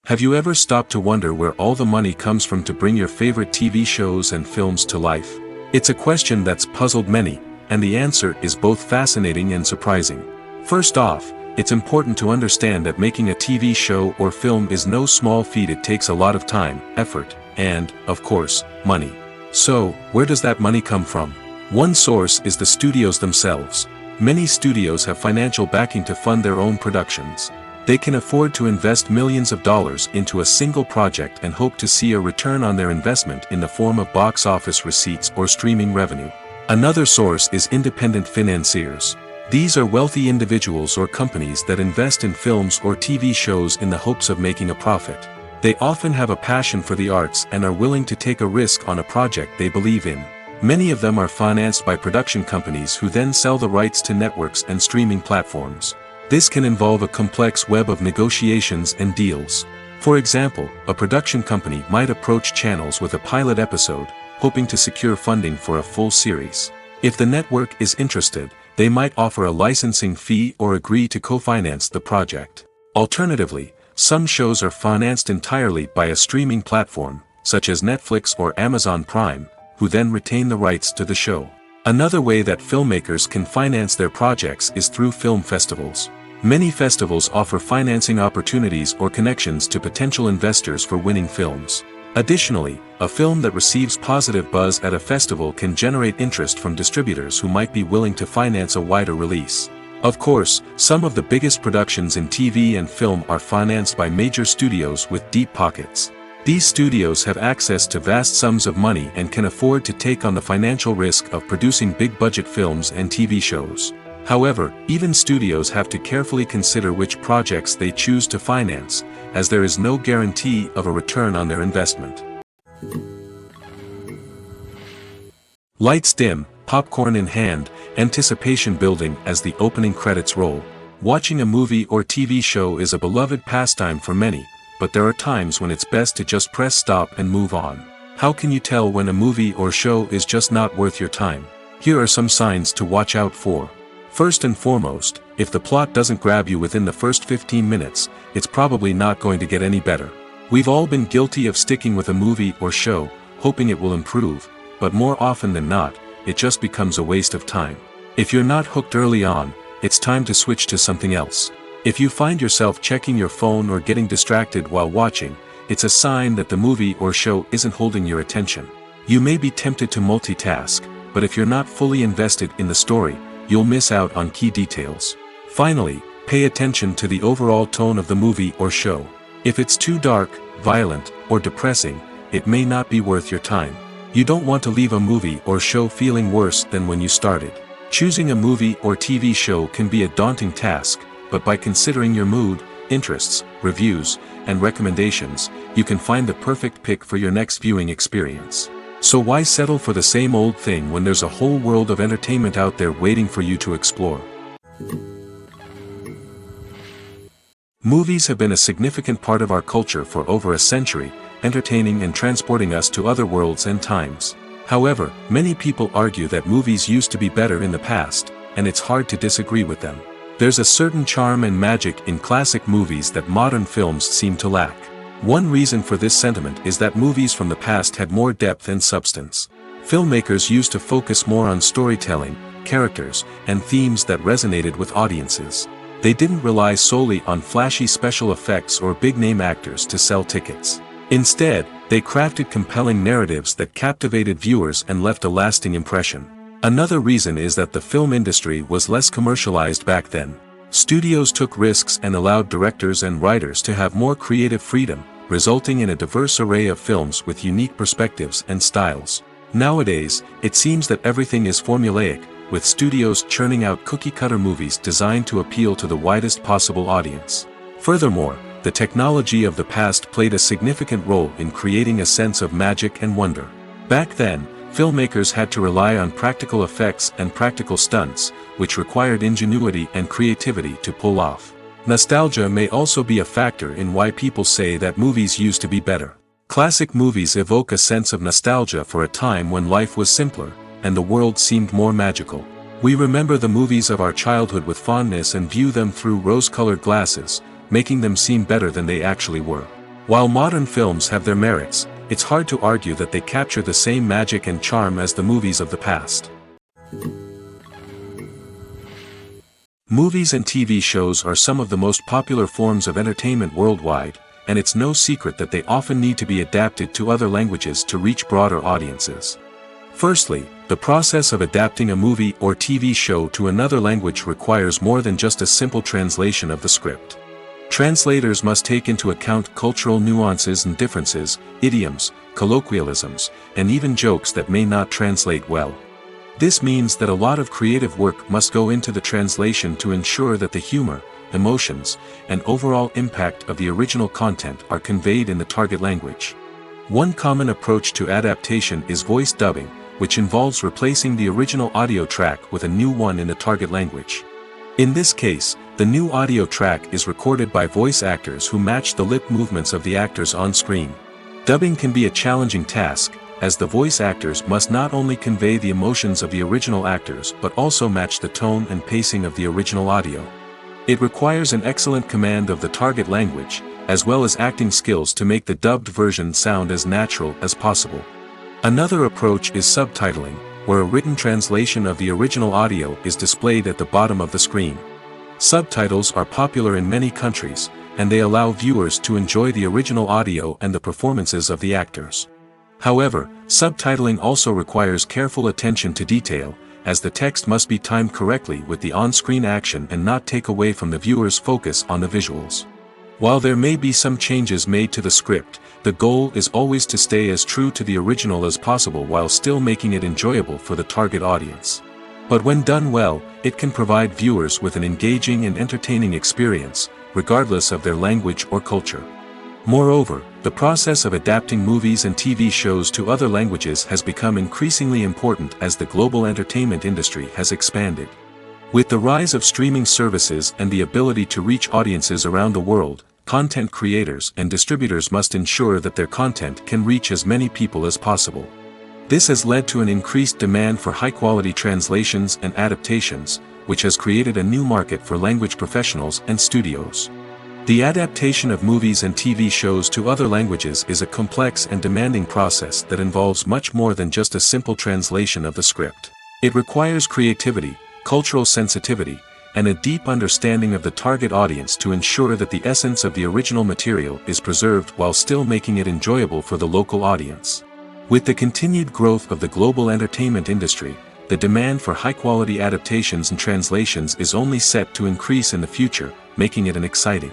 Have you ever stopped to wonder where all the money comes from to bring your favorite TV shows and films to life? It's a question that's puzzled many, and the answer is both fascinating and surprising. First off, it's important to understand that making a TV show or film is no small feat. It takes a lot of time, effort, and, of course, money. So, where does that money come from? One source is the studios themselves. Many studios have financial backing to fund their own productions. They can afford to invest millions of dollars into a single project and hope to see a return on their investment in the form of box office receipts or streaming revenue. Another source is independent financiers. These are wealthy individuals or companies that invest in films or TV shows in the hopes of making a profit. They often have a passion for the arts and are willing to take a risk on a project they believe in. Many of them are financed by production companies who then sell the rights to networks and streaming platforms. This can involve a complex web of negotiations and deals. For example, a production company might approach channels with a pilot episode, hoping to secure funding for a full series. If the network is interested, they might offer a licensing fee or agree to co-finance the project. Alternatively, some shows are financed entirely by a streaming platform, such as Netflix or Amazon Prime, who then retain the rights to the show. Another way that filmmakers can finance their projects is through film festivals. Many festivals offer financing opportunities or connections to potential investors for winning films. Additionally, a film that receives positive buzz at a festival can generate interest from distributors who might be willing to finance a wider release. Of course, some of the biggest productions in TV and film are financed by major studios with deep pockets. These studios have access to vast sums of money and can afford to take on the financial risk of producing big-budget films and TV shows. However, even studios have to carefully consider which projects they choose to finance, as there is no guarantee of a return on their investment. Lights dim, popcorn in hand, anticipation building as the opening credits roll. Watching a movie or TV show is a beloved pastime for many, but there are times when it's best to just press stop and move on. How can you tell when a movie or show is just not worth your time? Here are some signs to watch out for. First and foremost, if the plot doesn't grab you within the first 15 minutes, it's probably not going to get any better. We've all been guilty of sticking with a movie or show, hoping it will improve, but more often than not, it just becomes a waste of time. If you're not hooked early on, it's time to switch to something else. If you find yourself checking your phone or getting distracted while watching, it's a sign that the movie or show isn't holding your attention. You may be tempted to multitask, but if you're not fully invested in the story, you'll miss out on key details. Finally, pay attention to the overall tone of the movie or show. If it's too dark, violent, or depressing, it may not be worth your time. You don't want to leave a movie or show feeling worse than when you started. Choosing a movie or TV show can be a daunting task, but by considering your mood, interests, reviews, and recommendations, you can find the perfect pick for your next viewing experience. So why settle for the same old thing when there's a whole world of entertainment out there waiting for you to explore? Movies have been a significant part of our culture for over a century, entertaining and transporting us to other worlds and times. However, many people argue that movies used to be better in the past, and it's hard to disagree with them. There's a certain charm and magic in classic movies that modern films seem to lack. One reason for this sentiment is that movies from the past had more depth and substance. Filmmakers used to focus more on storytelling, characters, and themes that resonated with audiences. They didn't rely solely on flashy special effects or big-name actors to sell tickets. Instead, they crafted compelling narratives that captivated viewers and left a lasting impression. Another reason is that the film industry was less commercialized back then. Studios took risks and allowed directors and writers to have more creative freedom, resulting in a diverse array of films with unique perspectives and styles. Nowadays, it seems that everything is formulaic, with studios churning out cookie-cutter movies designed to appeal to the widest possible audience. Furthermore, the technology of the past played a significant role in creating a sense of magic and wonder. Back then, filmmakers had to rely on practical effects and practical stunts, which required ingenuity and creativity to pull off. Nostalgia may also be a factor in why people say that movies used to be better. Classic movies evoke a sense of nostalgia for a time when life was simpler, and the world seemed more magical. We remember the movies of our childhood with fondness and view them through rose-colored glasses, making them seem better than they actually were. While modern films have their merits, it's hard to argue that they capture the same magic and charm as the movies of the past. Movies and TV shows are some of the most popular forms of entertainment worldwide, and it's no secret that they often need to be adapted to other languages to reach broader audiences. Firstly, the process of adapting a movie or TV show to another language requires more than just a simple translation of the script. Translators must take into account cultural nuances and differences, idioms, colloquialisms, and even jokes that may not translate well. This means that a lot of creative work must go into the translation to ensure that the humor, emotions, and overall impact of the original content are conveyed in the target language. One common approach to adaptation is voice dubbing, which involves replacing the original audio track with a new one in the target language. In this case, the new audio track is recorded by voice actors who match the lip movements of the actors on screen. Dubbing can be a challenging task, as the voice actors must not only convey the emotions of the original actors but also match the tone and pacing of the original audio. It requires an excellent command of the target language, as well as acting skills to make the dubbed version sound as natural as possible. Another approach is subtitling, where a written translation of the original audio is displayed at the bottom of the screen. Subtitles are popular in many countries, and they allow viewers to enjoy the original audio and the performances of the actors. However, subtitling also requires careful attention to detail, as the text must be timed correctly with the on-screen action and not take away from the viewer's focus on the visuals. While there may be some changes made to the script, the goal is always to stay as true to the original as possible while still making it enjoyable for the target audience. But when done well, it can provide viewers with an engaging and entertaining experience, regardless of their language or culture. Moreover, the process of adapting movies and TV shows to other languages has become increasingly important as the global entertainment industry has expanded. With the rise of streaming services and the ability to reach audiences around the world, content creators and distributors must ensure that their content can reach as many people as possible. This has led to an increased demand for high-quality translations and adaptations, which has created a new market for language professionals and studios. The adaptation of movies and TV shows to other languages is a complex and demanding process that involves much more than just a simple translation of the script. It requires creativity, cultural sensitivity, and a deep understanding of the target audience to ensure that the essence of the original material is preserved while still making it enjoyable for the local audience. With the continued growth of the global entertainment industry, the demand for high-quality adaptations and translations is only set to increase in the future, making it exciting.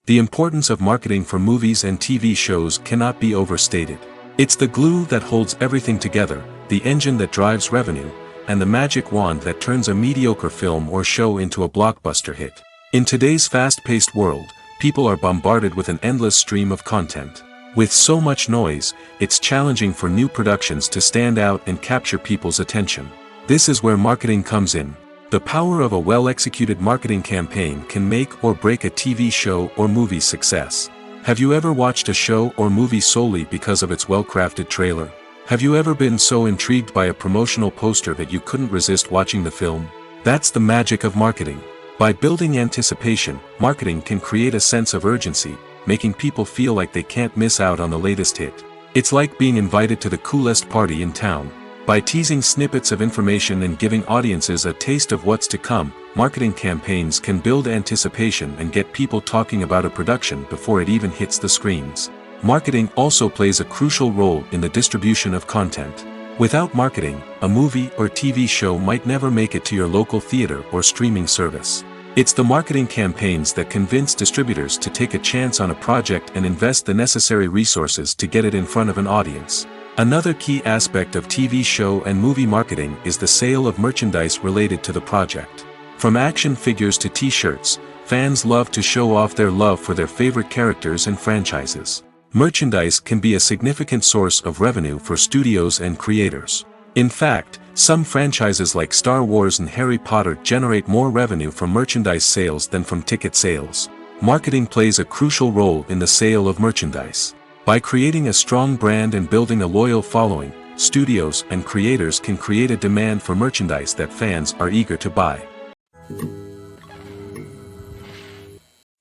The importance of marketing for movies and TV shows cannot be overstated. It's the glue that holds everything together, the engine that drives revenue, and the magic wand that turns a mediocre film or show into a blockbuster hit. In today's fast-paced world, people are bombarded with an endless stream of content. With so much noise, it's challenging for new productions to stand out and capture people's attention. This is where marketing comes in. The power of a well-executed marketing campaign can make or break a TV show or movie's success. Have you ever watched a show or movie solely because of its well-crafted trailer? Have you ever been so intrigued by a promotional poster that you couldn't resist watching the film? That's the magic of marketing. By building anticipation, marketing can create a sense of urgency, making people feel like they can't miss out on the latest hit. It's like being invited to the coolest party in town. By teasing snippets of information and giving audiences a taste of what's to come, marketing campaigns can build anticipation and get people talking about a production before it even hits the screens. Marketing also plays a crucial role in the distribution of content. Without marketing, a movie or TV show might never make it to your local theater or streaming service. It's the marketing campaigns that convince distributors to take a chance on a project and invest the necessary resources to get it in front of an audience. Another key aspect of TV show and movie marketing is the sale of merchandise related to the project. From action figures to t-shirts, fans love to show off their love for their favorite characters and franchises. Merchandise can be a significant source of revenue for studios and creators. In fact, some franchises like Star Wars and Harry Potter generate more revenue from merchandise sales than from ticket sales. Marketing plays a crucial role in the sale of merchandise. By creating a strong brand and building a loyal following, studios and creators can create a demand for merchandise that fans are eager to buy.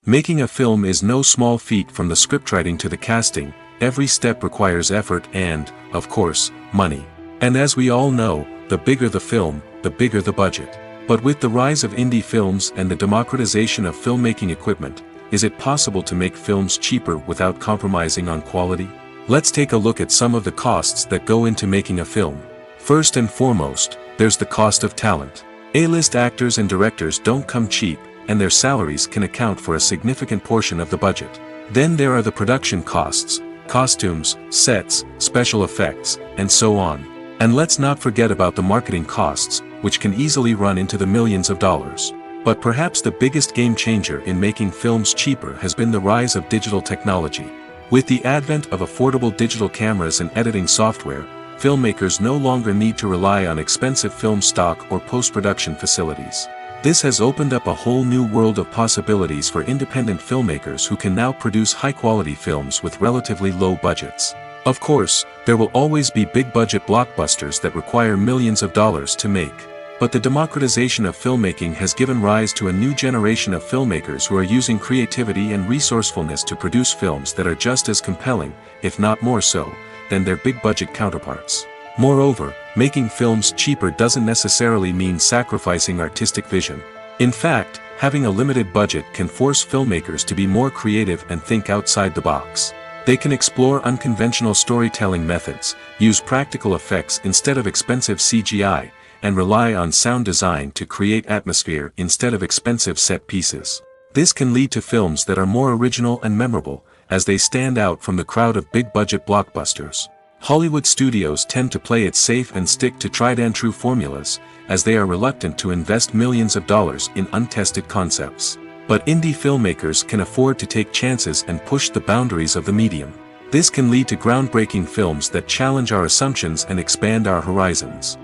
Making a film is no small feat. From the scriptwriting to the casting, every step requires effort and, of course, money. And as we all know, the bigger the film, the bigger the budget. But with the rise of indie films and the democratization of filmmaking equipment, is it possible to make films cheaper without compromising on quality? Let's take a look at some of the costs that go into making a film. First and foremost, there's the cost of talent. A-list actors and directors don't come cheap, and their salaries can account for a significant portion of the budget. Then there are the production costs, costumes, sets, special effects, and so on. And let's not forget about the marketing costs, which can easily run into the millions of dollars. But perhaps the biggest game changer in making films cheaper has been the rise of digital technology. With the advent of affordable digital cameras and editing software, filmmakers no longer need to rely on expensive film stock or post-production facilities. This has opened up a whole new world of possibilities for independent filmmakers who can now produce high-quality films with relatively low budgets. Of course, there will always be big-budget blockbusters that require millions of dollars to make. But the democratization of filmmaking has given rise to a new generation of filmmakers who are using creativity and resourcefulness to produce films that are just as compelling, if not more so, than their big-budget counterparts. Moreover, making films cheaper doesn't necessarily mean sacrificing artistic vision. In fact, having a limited budget can force filmmakers to be more creative and think outside the box. They can explore unconventional storytelling methods, use practical effects instead of expensive CGI, and rely on sound design to create atmosphere instead of expensive set pieces. This can lead to films that are more original and memorable, as they stand out from the crowd of big-budget blockbusters. Hollywood studios tend to play it safe and stick to tried-and-true formulas, as they are reluctant to invest millions of dollars in untested concepts. But indie filmmakers can afford to take chances and push the boundaries of the medium. This can lead to groundbreaking films that challenge our assumptions and expand our horizons.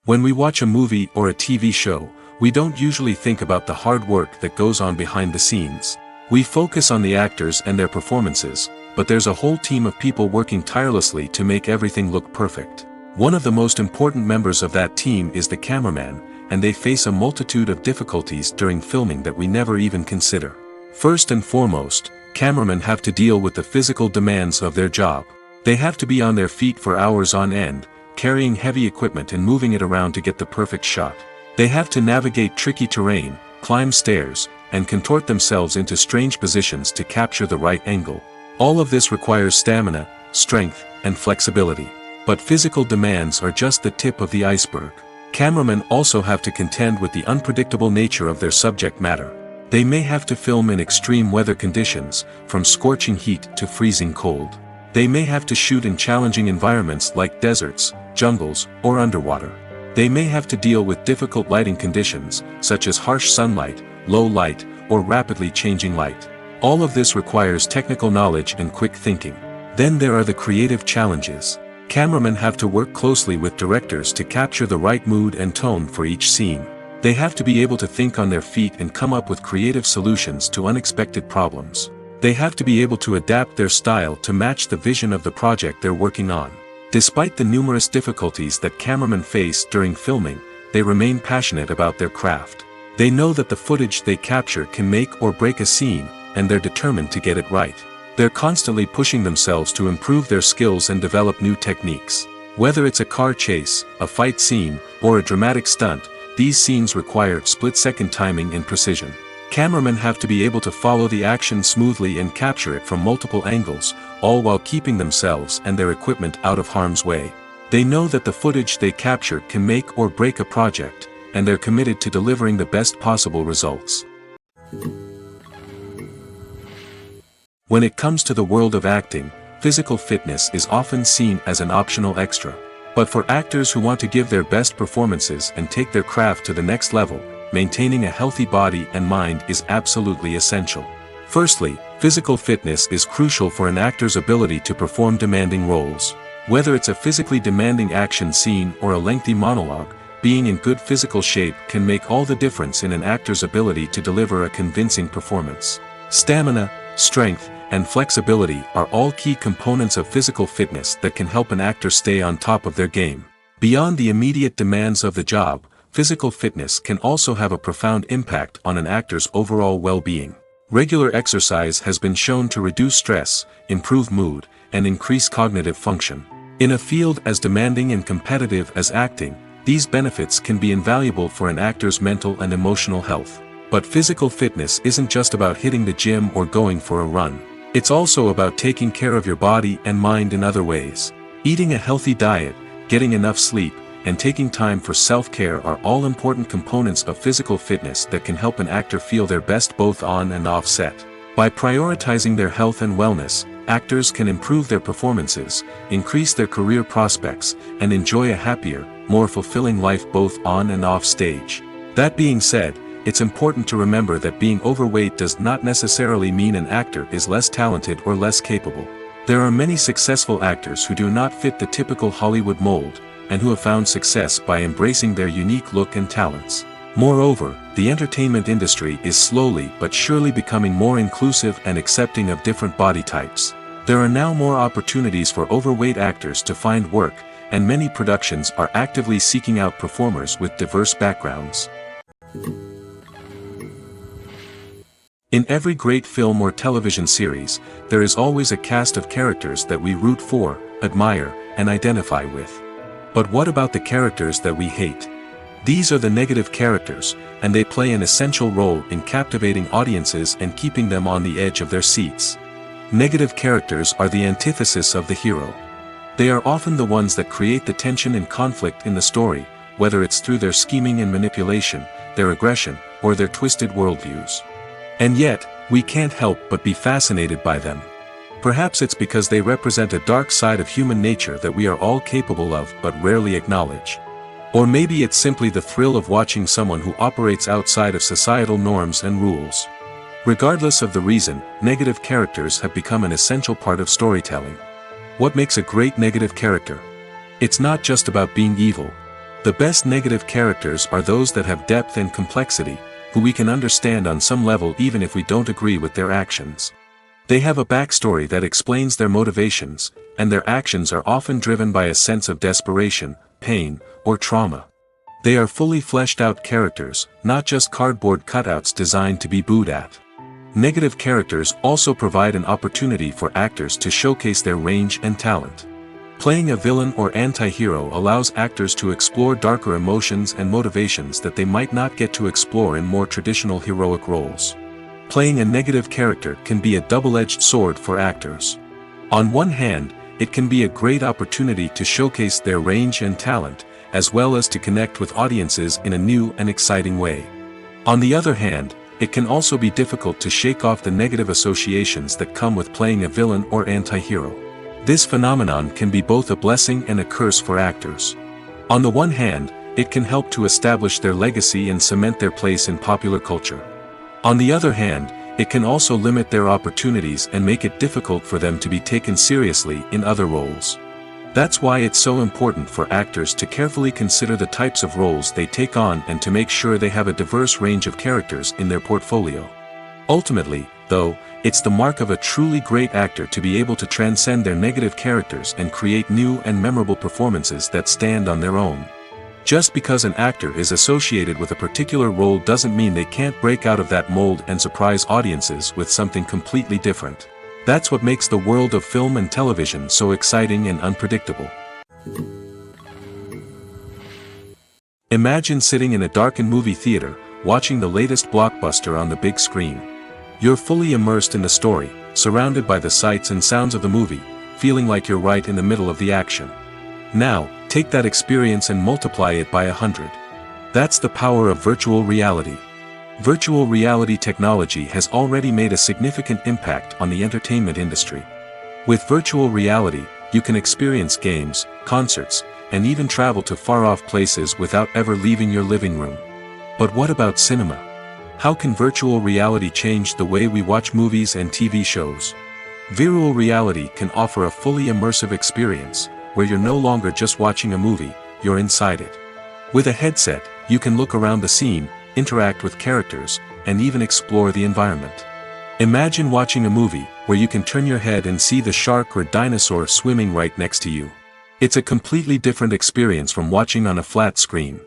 When we watch a movie or a TV show, we don't usually think about the hard work that goes on behind the scenes. We focus on the actors and their performances, but there's a whole team of people working tirelessly to make everything look perfect. One of the most important members of that team is the cameraman, and they face a multitude of difficulties during filming that we never even consider. First and foremost, cameramen have to deal with the physical demands of their job. They have to be on their feet for hours on end, carrying heavy equipment and moving it around to get the perfect shot. They have to navigate tricky terrain, climb stairs, and contort themselves into strange positions to capture the right angle. All of this requires stamina, strength, and flexibility. But physical demands are just the tip of the iceberg. Cameramen also have to contend with the unpredictable nature of their subject matter. They may have to film in extreme weather conditions, from scorching heat to freezing cold. They may have to shoot in challenging environments like deserts, jungles, or underwater. They may have to deal with difficult lighting conditions, such as harsh sunlight, low light, or rapidly changing light. All of this requires technical knowledge and quick thinking. Then there are the creative challenges. Cameramen have to work closely with directors to capture the right mood and tone for each scene. They have to be able to think on their feet and come up with creative solutions to unexpected problems. They have to be able to adapt their style to match the vision of the project they're working on. Despite the numerous difficulties that cameramen face during filming, they remain passionate about their craft. They know that the footage they capture can make or break a scene, and they're determined to get it right. They're constantly pushing themselves to improve their skills and develop new techniques. Whether it's a car chase, a fight scene, or a dramatic stunt, these scenes require split-second timing and precision. Cameramen have to be able to follow the action smoothly and capture it from multiple angles, all while keeping themselves and their equipment out of harm's way. They know that the footage they capture can make or break a project, and they're committed to delivering the best possible results. When it comes to the world of acting, physical fitness is often seen as an optional extra. But for actors who want to give their best performances and take their craft to the next level, maintaining a healthy body and mind is absolutely essential. Firstly, physical fitness is crucial for an actor's ability to perform demanding roles. Whether it's a physically demanding action scene or a lengthy monologue, being in good physical shape can make all the difference in an actor's ability to deliver a convincing performance. Stamina, strength, and flexibility are all key components of physical fitness that can help an actor stay on top of their game. Beyond the immediate demands of the job, physical fitness can also have a profound impact on an actor's overall well-being. Regular exercise has been shown to reduce stress, improve mood, and increase cognitive function. In a field as demanding and competitive as acting, these benefits can be invaluable for an actor's mental and emotional health. But physical fitness isn't just about hitting the gym or going for a run. It's also about taking care of your body and mind in other ways. Eating a healthy diet, getting enough sleep, and taking time for self-care are all important components of physical fitness that can help an actor feel their best both on and off set. By prioritizing their health and wellness, actors can improve their performances, increase their career prospects, and enjoy a happier, more fulfilling life both on and off stage. That being said, it's important to remember that being overweight does not necessarily mean an actor is less talented or less capable. There are many successful actors who do not fit the typical Hollywood mold, and who have found success by embracing their unique look and talents. Moreover, the entertainment industry is slowly but surely becoming more inclusive and accepting of different body types. There are now more opportunities for overweight actors to find work, and many productions are actively seeking out performers with diverse backgrounds. In every great film or television series, there is always a cast of characters that we root for, admire, and identify with. But what about the characters that we hate? These are the negative characters, and they play an essential role in captivating audiences and keeping them on the edge of their seats. Negative characters are the antithesis of the hero. They are often the ones that create the tension and conflict in the story, whether it's through their scheming and manipulation, their aggression, or their twisted worldviews. And yet, we can't help but be fascinated by them. Perhaps it's because they represent a dark side of human nature that we are all capable of but rarely acknowledge. Or maybe it's simply the thrill of watching someone who operates outside of societal norms and rules. Regardless of the reason, negative characters have become an essential part of storytelling. What makes a great negative character? It's not just about being evil. The best negative characters are those that have depth and complexity, who we can understand on some level even if we don't agree with their actions. They have a backstory that explains their motivations, and their actions are often driven by a sense of desperation, pain, or trauma. They are fully fleshed out characters, not just cardboard cutouts designed to be booed at. Negative characters also provide an opportunity for actors to showcase their range and talent. Playing a villain or anti-hero allows actors to explore darker emotions and motivations that they might not get to explore in more traditional heroic roles. Playing a negative character can be a double-edged sword for actors. On one hand, it can be a great opportunity to showcase their range and talent, as well as to connect with audiences in a new and exciting way. On the other hand, it can also be difficult to shake off the negative associations that come with playing a villain or anti-hero. This phenomenon can be both a blessing and a curse for actors. On the one hand, it can help to establish their legacy and cement their place in popular culture. On the other hand, it can also limit their opportunities and make it difficult for them to be taken seriously in other roles. That's why it's so important for actors to carefully consider the types of roles they take on and to make sure they have a diverse range of characters in their portfolio. Ultimately, though, it's the mark of a truly great actor to be able to transcend their negative characters and create new and memorable performances that stand on their own. Just because an actor is associated with a particular role doesn't mean they can't break out of that mold and surprise audiences with something completely different. That's what makes the world of film and television so exciting and unpredictable. Imagine sitting in a darkened movie theater, watching the latest blockbuster on the big screen. You're fully immersed in the story, surrounded by the sights and sounds of the movie, feeling like you're right in the middle of the action. Now, take that experience and multiply it by 100. That's the power of virtual reality. Virtual reality technology has already made a significant impact on the entertainment industry. With virtual reality, you can experience games, concerts, and even travel to far-off places without ever leaving your living room. But what about cinema? How can virtual reality change the way we watch movies and TV shows? Virtual reality can offer a fully immersive experience, where you're no longer just watching a movie, you're inside it. With a headset, you can look around the scene, interact with characters, and even explore the environment. Imagine watching a movie where you can turn your head and see the shark or dinosaur swimming right next to you. It's a completely different experience from watching on a flat screen.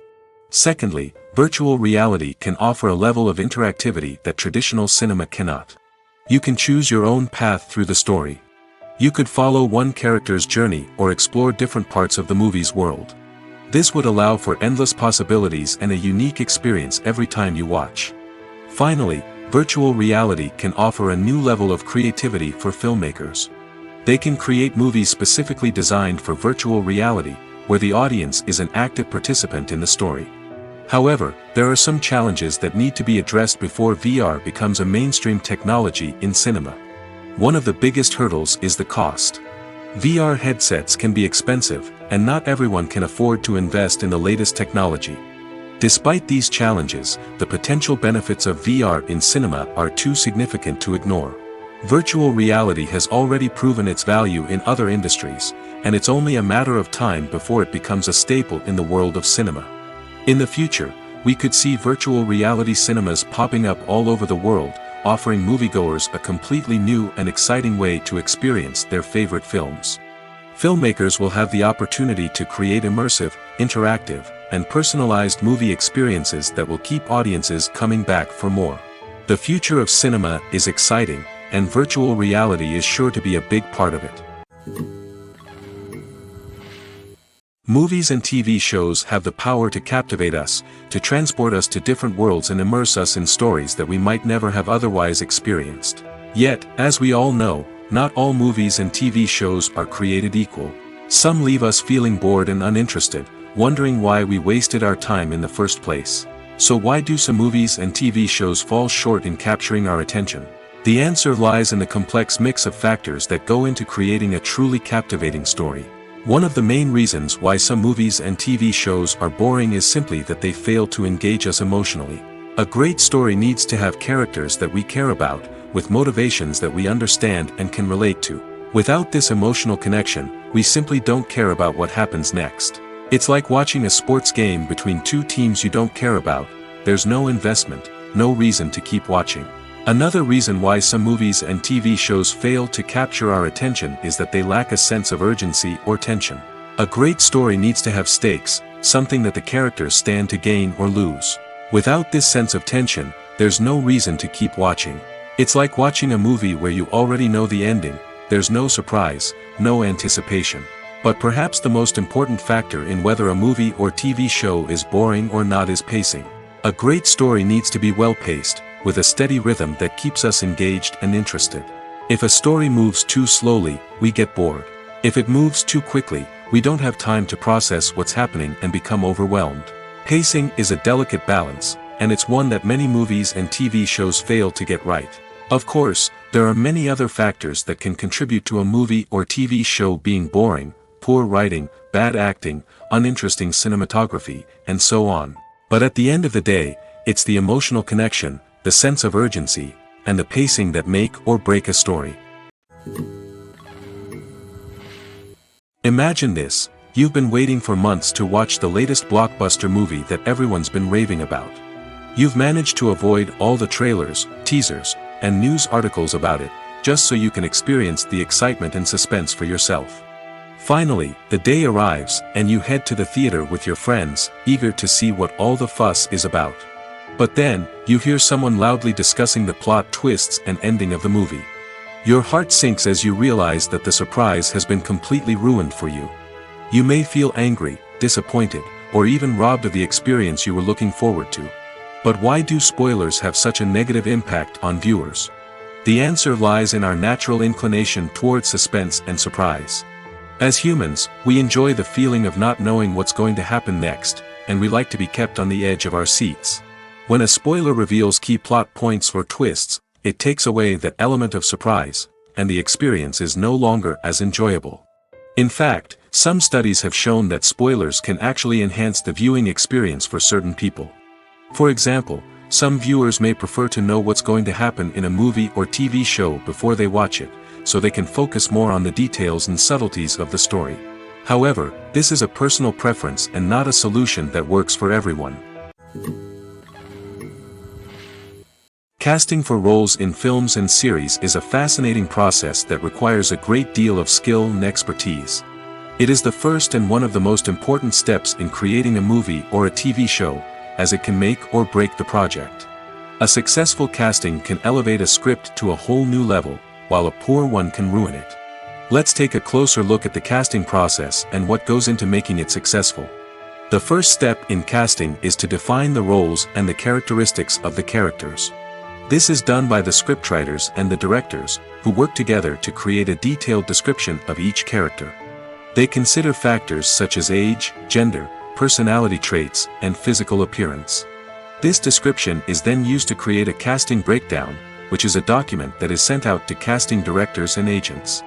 Secondly, virtual reality can offer a level of interactivity that traditional cinema cannot. You can choose your own path through the story. You could follow one character's journey or explore different parts of the movie's world. This would allow for endless possibilities and a unique experience every time you watch. Finally, virtual reality can offer a new level of creativity for filmmakers. They can create movies specifically designed for virtual reality, where the audience is an active participant in the story. However, there are some challenges that need to be addressed before VR becomes a mainstream technology in cinema. One of the biggest hurdles is the cost. VR headsets can be expensive, and not everyone can afford to invest in the latest technology. Despite these challenges, the potential benefits of VR in cinema are too significant to ignore. Virtual reality has already proven its value in other industries, and it's only a matter of time before it becomes a staple in the world of cinema. In the future, we could see virtual reality cinemas popping up all over the world, offering moviegoers a completely new and exciting way to experience their favorite films. Filmmakers will have the opportunity to create immersive, interactive, and personalized movie experiences that will keep audiences coming back for more. The future of cinema is exciting, and virtual reality is sure to be a big part of it. Movies and TV shows have the power to captivate us, to transport us to different worlds and immerse us in stories that we might never have otherwise experienced. Yet, as we all know, not all movies and TV shows are created equal. Some leave us feeling bored and uninterested, wondering why we wasted our time in the first place. So why do some movies and TV shows fall short in capturing our attention? The answer lies in the complex mix of factors that go into creating a truly captivating story. One of the main reasons why some movies and TV shows are boring is simply that they fail to engage us emotionally. A great story needs to have characters that we care about, with motivations that we understand and can relate to. Without this emotional connection, we simply don't care about what happens next. It's like watching a sports game between two teams you don't care about. There's no investment, no reason to keep watching. Another reason why some movies and TV shows fail to capture our attention is that they lack a sense of urgency or tension. A great story needs to have stakes, something that the characters stand to gain or lose. Without this sense of tension, there's no reason to keep watching. It's like watching a movie where you already know the ending. There's no surprise, no anticipation. But perhaps the most important factor in whether a movie or TV show is boring or not is pacing. A great story needs to be well-paced, with a steady rhythm that keeps us engaged and interested. If a story moves too slowly, we get bored. If it moves too quickly, we don't have time to process what's happening and become overwhelmed. Pacing is a delicate balance, and it's one that many movies and TV shows fail to get right. Of course, there are many other factors that can contribute to a movie or TV show being boring: poor writing, bad acting, uninteresting cinematography, and so on. But at the end of the day, it's the emotional connection, the sense of urgency, and the pacing that make or break a story. Imagine this: you've been waiting for months to watch the latest blockbuster movie that everyone's been raving about. You've managed to avoid all the trailers, teasers, and news articles about it, just so you can experience the excitement and suspense for yourself. Finally, the day arrives, and you head to the theater with your friends, eager to see what all the fuss is about. But then, you hear someone loudly discussing the plot twists and ending of the movie. Your heart sinks as you realize that the surprise has been completely ruined for you. You may feel angry, disappointed, or even robbed of the experience you were looking forward to. But why do spoilers have such a negative impact on viewers? The answer lies in our natural inclination towards suspense and surprise. As humans, we enjoy the feeling of not knowing what's going to happen next, and we like to be kept on the edge of our seats. When a spoiler reveals key plot points or twists, it takes away that element of surprise, and the experience is no longer as enjoyable. In fact, some studies have shown that spoilers can actually enhance the viewing experience for certain people. For example, some viewers may prefer to know what's going to happen in a movie or TV show before they watch it, so they can focus more on the details and subtleties of the story. However, this is a personal preference and not a solution that works for everyone. Casting for roles in films and series is a fascinating process that requires a great deal of skill and expertise. It is the first and one of the most important steps in creating a movie or a TV show, as it can make or break the project. A successful casting can elevate a script to a whole new level, while a poor one can ruin it. Let's take a closer look at the casting process and what goes into making it successful. The first step in casting is to define the roles and the characteristics of the characters. This is done by the scriptwriters and the directors, who work together to create a detailed description of each character. They consider factors such as age, gender, personality traits, and physical appearance. This description is then used to create a casting breakdown, which is a document that is sent out to casting directors and agents.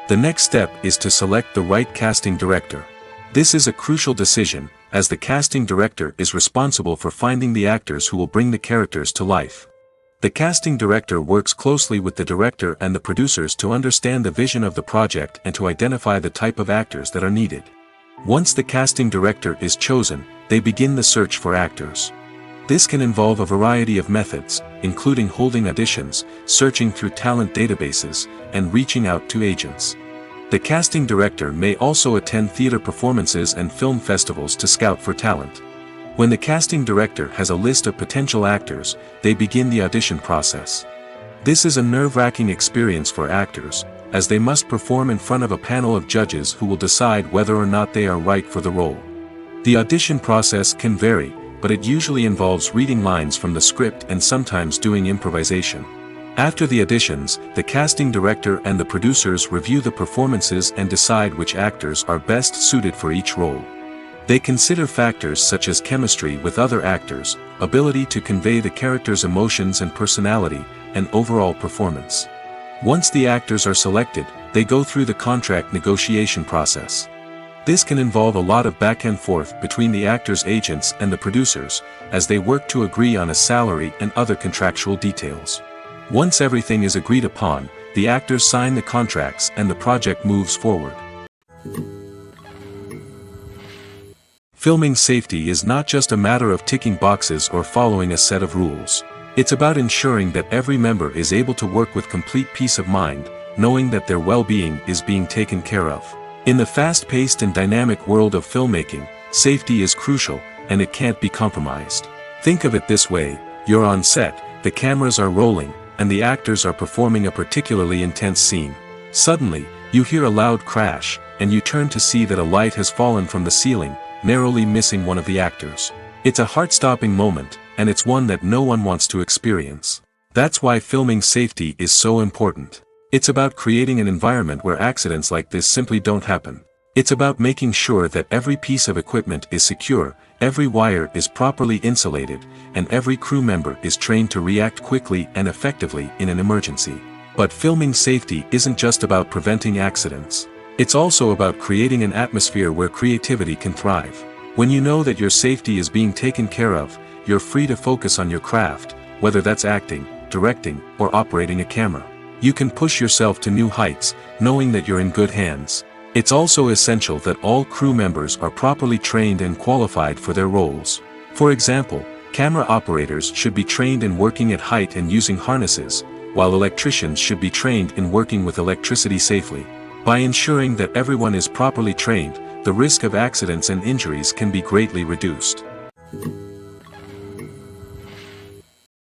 The next step is to select the right casting director. This is a crucial decision, as the casting director is responsible for finding the actors who will bring the characters to life. The casting director works closely with the director and the producers to understand the vision of the project and to identify the type of actors that are needed. Once the casting director is chosen, they begin the search for actors. This can involve a variety of methods, including holding auditions, searching through talent databases, and reaching out to agents. The casting director may also attend theater performances and film festivals to scout for talent. When the casting director has a list of potential actors, they begin the audition process. This is a nerve-wracking experience for actors, as they must perform in front of a panel of judges who will decide whether or not they are right for the role. The audition process can vary, but it usually involves reading lines from the script and sometimes doing improvisation. After the auditions, the casting director and the producers review the performances and decide which actors are best suited for each role. They consider factors such as chemistry with other actors, ability to convey the character's emotions and personality, and overall performance. Once the actors are selected, they go through the contract negotiation process. This can involve a lot of back and forth between the actors' agents and the producers, as they work to agree on a salary and other contractual details. Once everything is agreed upon, the actors sign the contracts and the project moves forward. Filming safety is not just a matter of ticking boxes or following a set of rules. It's about ensuring that every member is able to work with complete peace of mind, knowing that their well-being is being taken care of. In the fast-paced and dynamic world of filmmaking, safety is crucial, and it can't be compromised. Think of it this way: you're on set, the cameras are rolling, and the actors are performing a particularly intense scene. Suddenly, you hear a loud crash, and you turn to see that a light has fallen from the ceiling, narrowly missing one of the actors. It's a heart-stopping moment, and it's one that no one wants to experience. That's why filming safety is so important. It's about creating an environment where accidents like this simply don't happen. It's about making sure that every piece of equipment is secure, every wire is properly insulated, and every crew member is trained to react quickly and effectively in an emergency. But filming safety isn't just about preventing accidents. It's also about creating an atmosphere where creativity can thrive. When you know that your safety is being taken care of, you're free to focus on your craft, whether that's acting, directing, or operating a camera. You can push yourself to new heights, knowing that you're in good hands. It's also essential that all crew members are properly trained and qualified for their roles. For example, camera operators should be trained in working at height and using harnesses, while electricians should be trained in working with electricity safely. By ensuring that everyone is properly trained, the risk of accidents and injuries can be greatly reduced.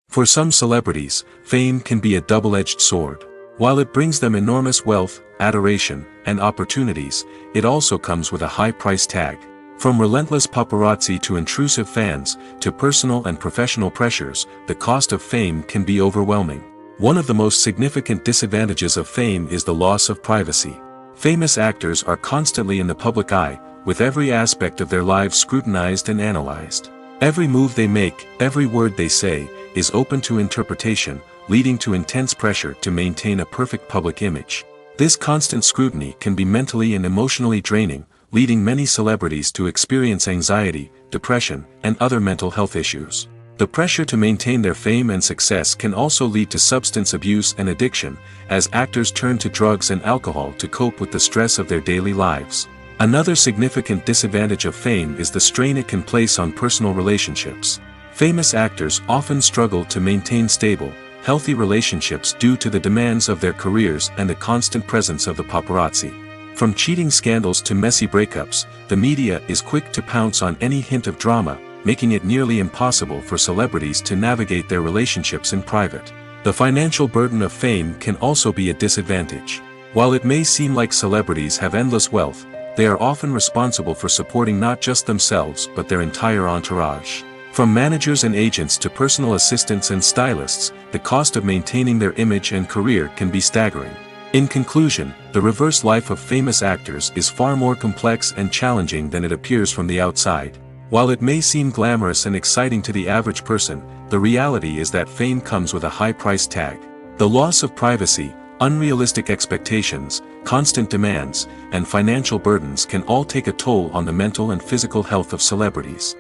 For some celebrities, fame can be a double-edged sword. While it brings them enormous wealth, adoration, and opportunities, it also comes with a high price tag. From relentless paparazzi to intrusive fans, to personal and professional pressures, the cost of fame can be overwhelming. One of the most significant disadvantages of fame is the loss of privacy. Famous actors are constantly in the public eye, with every aspect of their lives scrutinized and analyzed. Every move they make, every word they say, is open to interpretation, leading to intense pressure to maintain a perfect public image. This constant scrutiny can be mentally and emotionally draining, leading many celebrities to experience anxiety, depression, and other mental health issues. The pressure to maintain their fame and success can also lead to substance abuse and addiction, as actors turn to drugs and alcohol to cope with the stress of their daily lives. Another significant disadvantage of fame is the strain it can place on personal relationships. Famous actors often struggle to maintain stable, healthy relationships due to the demands of their careers and the constant presence of the paparazzi. From cheating scandals to messy breakups, the media is quick to pounce on any hint of drama, making it nearly impossible for celebrities to navigate their relationships in private. The financial burden of fame can also be a disadvantage. While it may seem like celebrities have endless wealth, they are often responsible for supporting not just themselves but their entire entourage. From managers and agents to personal assistants and stylists, the cost of maintaining their image and career can be staggering. In conclusion, the reverse life of famous actors is far more complex and challenging than it appears from the outside. While it may seem glamorous and exciting to the average person, the reality is that fame comes with a high price tag. The loss of privacy, unrealistic expectations, constant demands, and financial burdens can all take a toll on the mental and physical health of celebrities.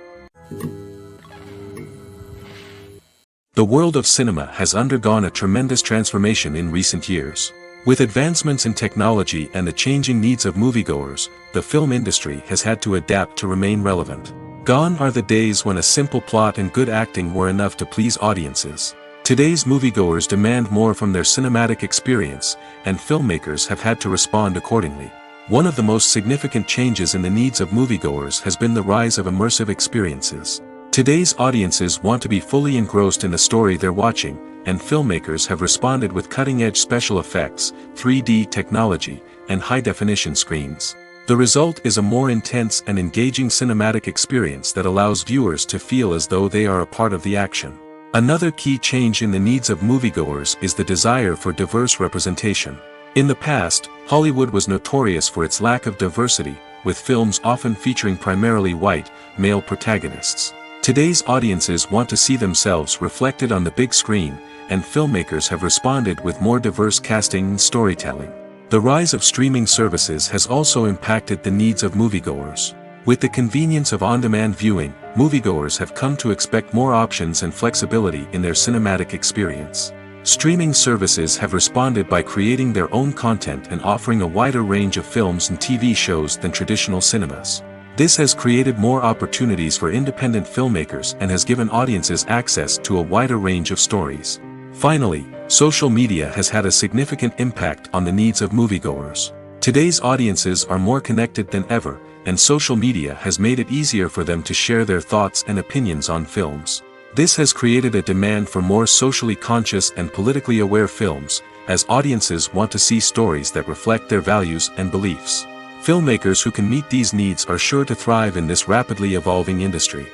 The world of cinema has undergone a tremendous transformation in recent years. With advancements in technology and the changing needs of moviegoers, the film industry has had to adapt to remain relevant. Gone are the days when a simple plot and good acting were enough to please audiences. Today's moviegoers demand more from their cinematic experience, and filmmakers have had to respond accordingly. One of the most significant changes in the needs of moviegoers has been the rise of immersive experiences. Today's audiences want to be fully engrossed in the story they're watching, and filmmakers have responded with cutting-edge special effects, 3D technology, and high-definition screens. The result is a more intense and engaging cinematic experience that allows viewers to feel as though they are a part of the action. Another key change in the needs of moviegoers is the desire for diverse representation. In the past, Hollywood was notorious for its lack of diversity, with films often featuring primarily white, male protagonists. Today's audiences want to see themselves reflected on the big screen, and filmmakers have responded with more diverse casting and storytelling. The rise of streaming services has also impacted the needs of moviegoers. With the convenience of on-demand viewing, moviegoers have come to expect more options and flexibility in their cinematic experience. Streaming services have responded by creating their own content and offering a wider range of films and TV shows than traditional cinemas. This has created more opportunities for independent filmmakers and has given audiences access to a wider range of stories. Finally, social media has had a significant impact on the needs of moviegoers. Today's audiences are more connected than ever, and social media has made it easier for them to share their thoughts and opinions on films. This has created a demand for more socially conscious and politically aware films, as audiences want to see stories that reflect their values and beliefs. Filmmakers who can meet these needs are sure to thrive in this rapidly evolving industry.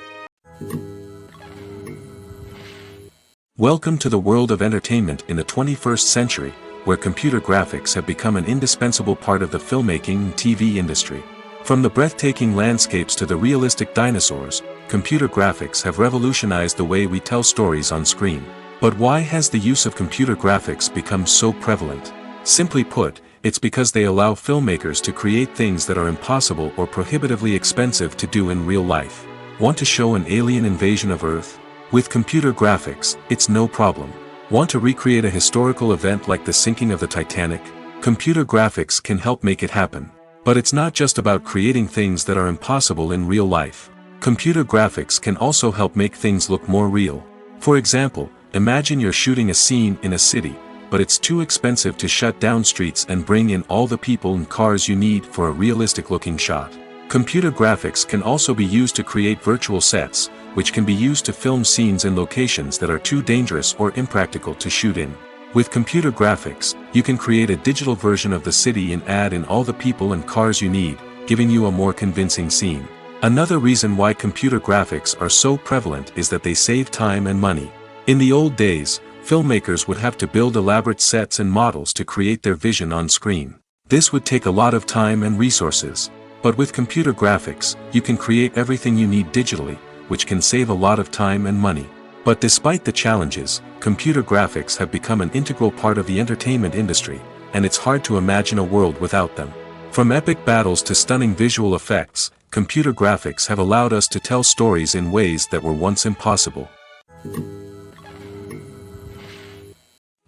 Welcome to the world of entertainment in the 21st century, where computer graphics have become an indispensable part of the filmmaking and TV industry. From the breathtaking landscapes to the realistic dinosaurs, computer graphics have revolutionized the way we tell stories on screen. But why has the use of computer graphics become so prevalent? Simply put, it's because they allow filmmakers to create things that are impossible or prohibitively expensive to do in real life. Want to show an alien invasion of Earth? With computer graphics, it's no problem. Want to recreate a historical event like the sinking of the Titanic? Computer graphics can help make it happen. But it's not just about creating things that are impossible in real life. Computer graphics can also help make things look more real. For example, imagine you're shooting a scene in a city, but it's too expensive to shut down streets and bring in all the people and cars you need for a realistic-looking shot. Computer graphics can also be used to create virtual sets, which can be used to film scenes in locations that are too dangerous or impractical to shoot in. With computer graphics, you can create a digital version of the city and add in all the people and cars you need, giving you a more convincing scene. Another reason why computer graphics are so prevalent is that they save time and money. In the old days, filmmakers would have to build elaborate sets and models to create their vision on screen. This would take a lot of time and resources. But with computer graphics, you can create everything you need digitally, which can save a lot of time and money. But despite the challenges, computer graphics have become an integral part of the entertainment industry, and it's hard to imagine a world without them. From epic battles to stunning visual effects, computer graphics have allowed us to tell stories in ways that were once impossible.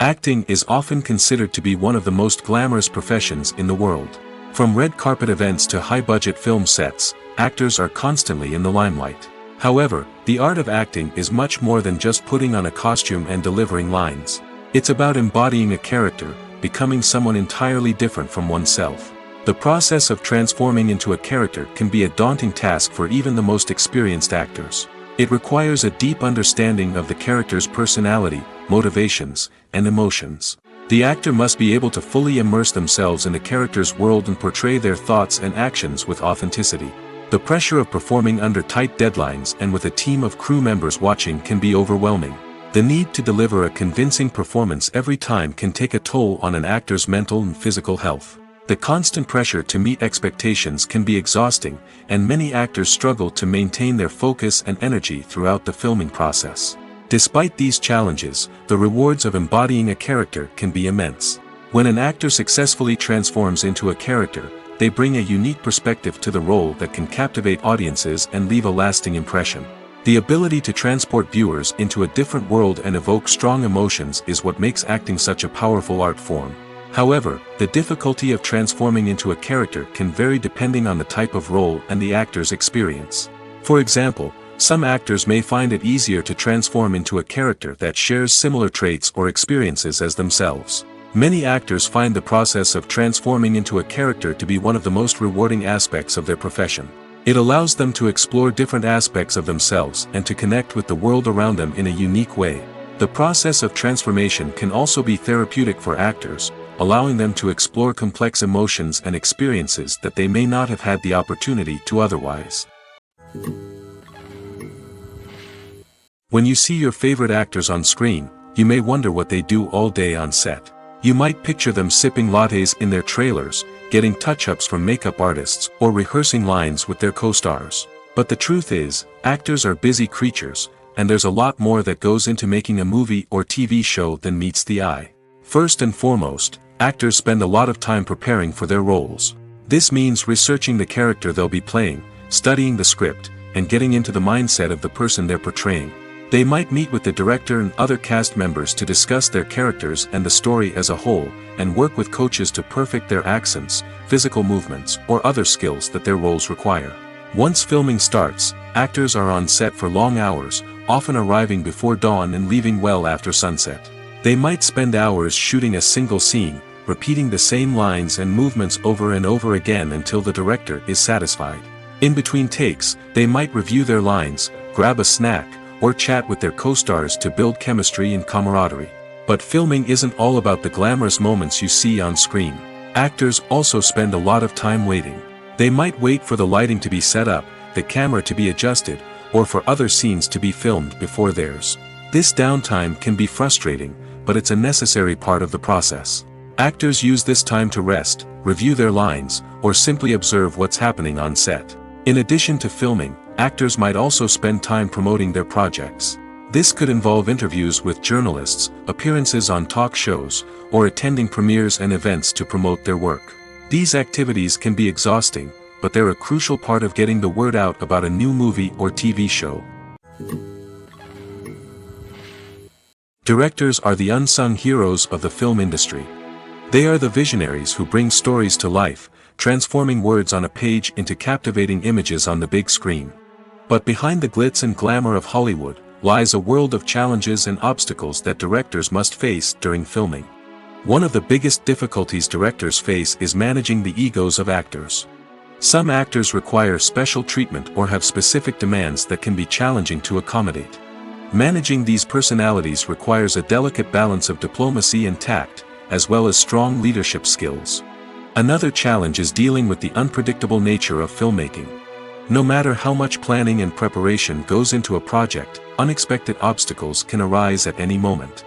Acting is often considered to be one of the most glamorous professions in the world. From red carpet events to high-budget film sets, actors are constantly in the limelight. However, the art of acting is much more than just putting on a costume and delivering lines. It's about embodying a character, becoming someone entirely different from oneself. The process of transforming into a character can be a daunting task for even the most experienced actors. It requires a deep understanding of the character's personality, motivations, and emotions. The actor must be able to fully immerse themselves in the character's world and portray their thoughts and actions with authenticity. The pressure of performing under tight deadlines and with a team of crew members watching can be overwhelming. The need to deliver a convincing performance every time can take a toll on an actor's mental and physical health. The constant pressure to meet expectations can be exhausting, and many actors struggle to maintain their focus and energy throughout the filming process. Despite these challenges, the rewards of embodying a character can be immense. When an actor successfully transforms into a character, they bring a unique perspective to the role that can captivate audiences and leave a lasting impression. The ability to transport viewers into a different world and evoke strong emotions is what makes acting such a powerful art form. However, the difficulty of transforming into a character can vary depending on the type of role and the actor's experience. For example, some actors may find it easier to transform into a character that shares similar traits or experiences as themselves. Many actors find the process of transforming into a character to be one of the most rewarding aspects of their profession. It allows them to explore different aspects of themselves and to connect with the world around them in a unique way. The process of transformation can also be therapeutic for actors, allowing them to explore complex emotions and experiences that they may not have had the opportunity to otherwise. When you see your favorite actors on screen, you may wonder what they do all day on set. You might picture them sipping lattes in their trailers, getting touch-ups from makeup artists, or rehearsing lines with their co-stars. But the truth is, actors are busy creatures, and there's a lot more that goes into making a movie or TV show than meets the eye. First and foremost, actors spend a lot of time preparing for their roles. This means researching the character they'll be playing, studying the script, and getting into the mindset of the person they're portraying. They might meet with the director and other cast members to discuss their characters and the story as a whole, and work with coaches to perfect their accents, physical movements, or other skills that their roles require. Once filming starts, actors are on set for long hours, often arriving before dawn and leaving well after sunset. They might spend hours shooting a single scene, repeating the same lines and movements over and over again until the director is satisfied. In between takes, they might review their lines, grab a snack, or chat with their co-stars to build chemistry and camaraderie. But filming isn't all about the glamorous moments you see on screen. Actors also spend a lot of time waiting. They might wait for the lighting to be set up, the camera to be adjusted, or for other scenes to be filmed before theirs. This downtime can be frustrating, but it's a necessary part of the process. Actors use this time to rest, review their lines, or simply observe what's happening on set. In addition to filming, actors might also spend time promoting their projects. This could involve interviews with journalists, appearances on talk shows, or attending premieres and events to promote their work. These activities can be exhausting, but they're a crucial part of getting the word out about a new movie or TV show. Directors are the unsung heroes of the film industry. They are the visionaries who bring stories to life, transforming words on a page into captivating images on the big screen. But behind the glitz and glamour of Hollywood, lies a world of challenges and obstacles that directors must face during filming. One of the biggest difficulties directors face is managing the egos of actors. Some actors require special treatment or have specific demands that can be challenging to accommodate. Managing these personalities requires a delicate balance of diplomacy and tact, as well as strong leadership skills. Another challenge is dealing with the unpredictable nature of filmmaking. No matter how much planning and preparation goes into a project, unexpected obstacles can arise at any moment.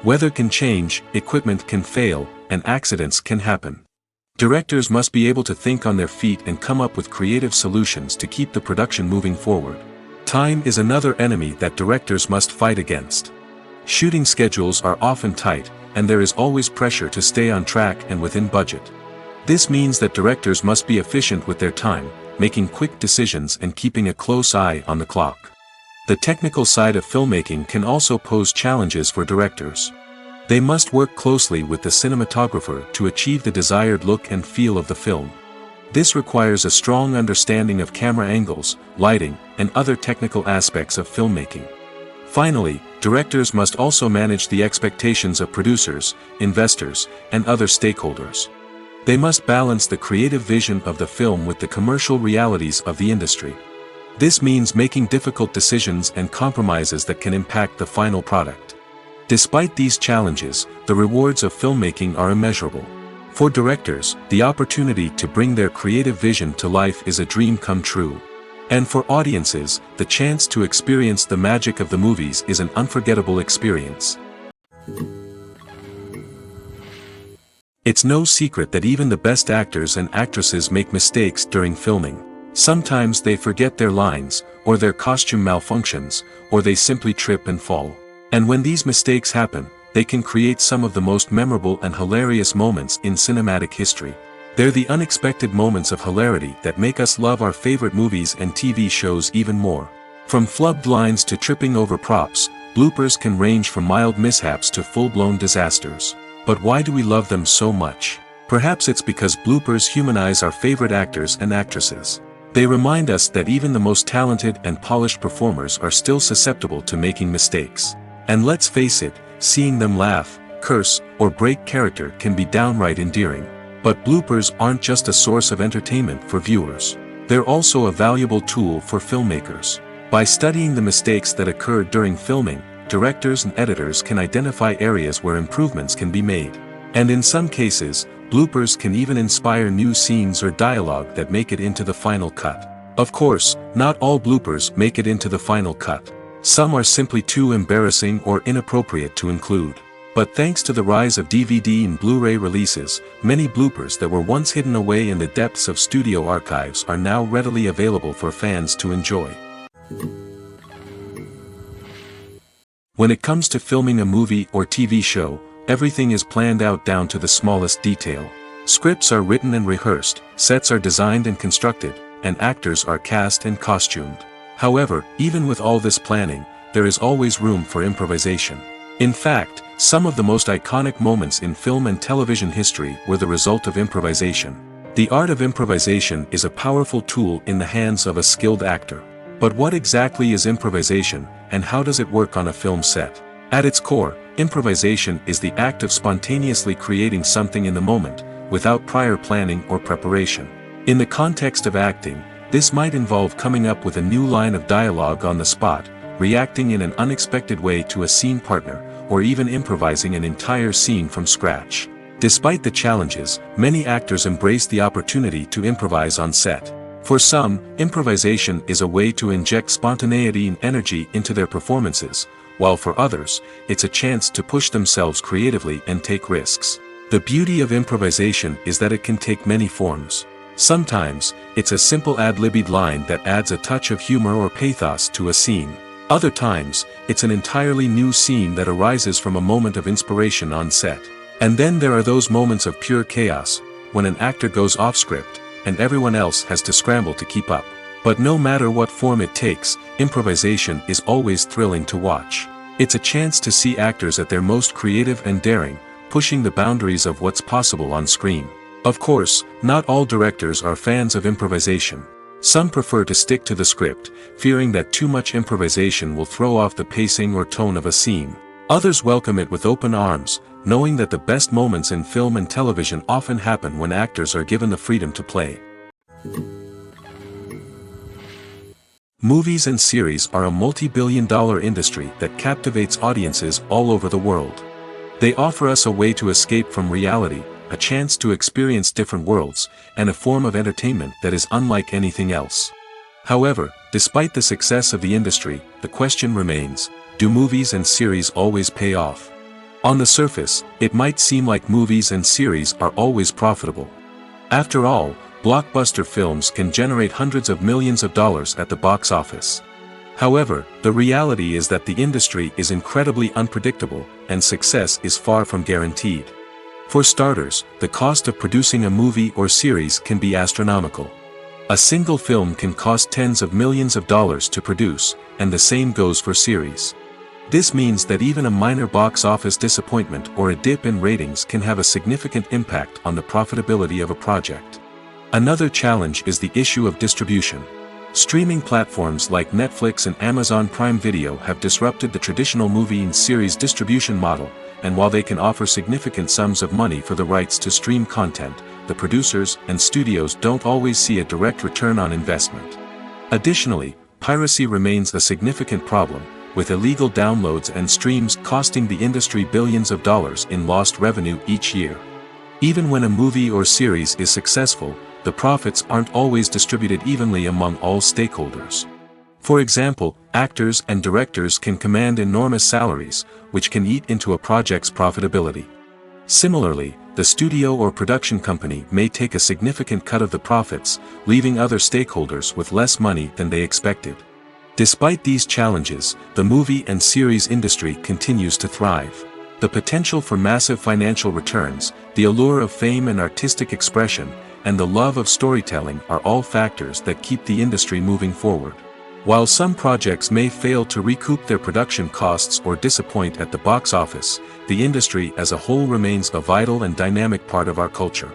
Weather can change, equipment can fail, and accidents can happen. Directors must be able to think on their feet and come up with creative solutions to keep the production moving forward. Time is another enemy that directors must fight against. Shooting schedules are often tight, and there is always pressure to stay on track and within budget. This means that directors must be efficient with their time, making quick decisions and keeping a close eye on the clock. The technical side of filmmaking can also pose challenges for directors. They must work closely with the cinematographer to achieve the desired look and feel of the film. This requires a strong understanding of camera angles, lighting, and other technical aspects of filmmaking. Finally, directors must also manage the expectations of producers, investors, and other stakeholders. They must balance the creative vision of the film with the commercial realities of the industry. This means making difficult decisions and compromises that can impact the final product. Despite these challenges, the rewards of filmmaking are immeasurable. For directors, the opportunity to bring their creative vision to life is a dream come true. And for audiences, the chance to experience the magic of the movies is an unforgettable experience. It's no secret that even the best actors and actresses make mistakes during filming. Sometimes they forget their lines, or their costume malfunctions, or they simply trip and fall. And when these mistakes happen, they can create some of the most memorable and hilarious moments in cinematic history. They're the unexpected moments of hilarity that make us love our favorite movies and TV shows even more. From flubbed lines to tripping over props, bloopers can range from mild mishaps to full-blown disasters. But why do we love them so much? Perhaps it's because bloopers humanize our favorite actors and actresses. They remind us that even the most talented and polished performers are still susceptible to making mistakes. And let's face it, seeing them laugh, curse, or break character can be downright endearing. But bloopers aren't just a source of entertainment for viewers. They're also a valuable tool for filmmakers. By studying the mistakes that occurred during filming, directors and editors can identify areas where improvements can be made. And in some cases, bloopers can even inspire new scenes or dialogue that make it into the final cut. Of course, not all bloopers make it into the final cut. Some are simply too embarrassing or inappropriate to include. But thanks to the rise of DVD and Blu-ray releases, many bloopers that were once hidden away in the depths of studio archives are now readily available for fans to enjoy. When it comes to filming a movie or TV show, everything is planned out down to the smallest detail. Scripts are written and rehearsed, sets are designed and constructed, and actors are cast and costumed. However, even with all this planning, there is always room for improvisation. In fact, some of the most iconic moments in film and television history were the result of improvisation. The art of improvisation is a powerful tool in the hands of a skilled actor. But what exactly is improvisation, and how does it work on a film set? At its core, improvisation is the act of spontaneously creating something in the moment, without prior planning or preparation. In the context of acting, this might involve coming up with a new line of dialogue on the spot, reacting in an unexpected way to a scene partner, or even improvising an entire scene from scratch. Despite the challenges, many actors embrace the opportunity to improvise on set. For some, improvisation is a way to inject spontaneity and energy into their performances, while for others, it's a chance to push themselves creatively and take risks. The beauty of improvisation is that it can take many forms. Sometimes, it's a simple ad-libbed line that adds a touch of humor or pathos to a scene. Other times, it's an entirely new scene that arises from a moment of inspiration on set. And then there are those moments of pure chaos, when an actor goes off script, and everyone else has to scramble to keep up. But no matter what form it takes, improvisation is always thrilling to watch. It's a chance to see actors at their most creative and daring, pushing the boundaries of what's possible on screen. Of course, not all directors are fans of improvisation. Some prefer to stick to the script, fearing that too much improvisation will throw off the pacing or tone of a scene. Others welcome it with open arms, knowing that the best moments in film and television often happen when actors are given the freedom to play. Movies and series are a multi-billion-dollar industry that captivates audiences all over the world. They offer us a way to escape from reality, a chance to experience different worlds, and a form of entertainment that is unlike anything else. However, despite the success of the industry, the question remains, do movies and series always pay off? On the surface, it might seem like movies and series are always profitable. After all, blockbuster films can generate hundreds of millions of dollars at the box office. However, the reality is that the industry is incredibly unpredictable, and success is far from guaranteed. For starters, the cost of producing a movie or series can be astronomical. A single film can cost tens of millions of dollars to produce, and the same goes for series. This means that even a minor box office disappointment or a dip in ratings can have a significant impact on the profitability of a project. Another challenge is the issue of distribution. Streaming platforms like Netflix and Amazon Prime Video have disrupted the traditional movie and series distribution model, and while they can offer significant sums of money for the rights to stream content, the producers and studios don't always see a direct return on investment. Additionally, piracy remains a significant problem, with illegal downloads and streams costing the industry billions of dollars in lost revenue each year. Even when a movie or series is successful, the profits aren't always distributed evenly among all stakeholders. For example, actors and directors can command enormous salaries, which can eat into a project's profitability. Similarly, the studio or production company may take a significant cut of the profits, leaving other stakeholders with less money than they expected. Despite these challenges, the movie and series industry continues to thrive. The potential for massive financial returns, the allure of fame and artistic expression, and the love of storytelling are all factors that keep the industry moving forward. While some projects may fail to recoup their production costs or disappoint at the box office, the industry as a whole remains a vital and dynamic part of our culture.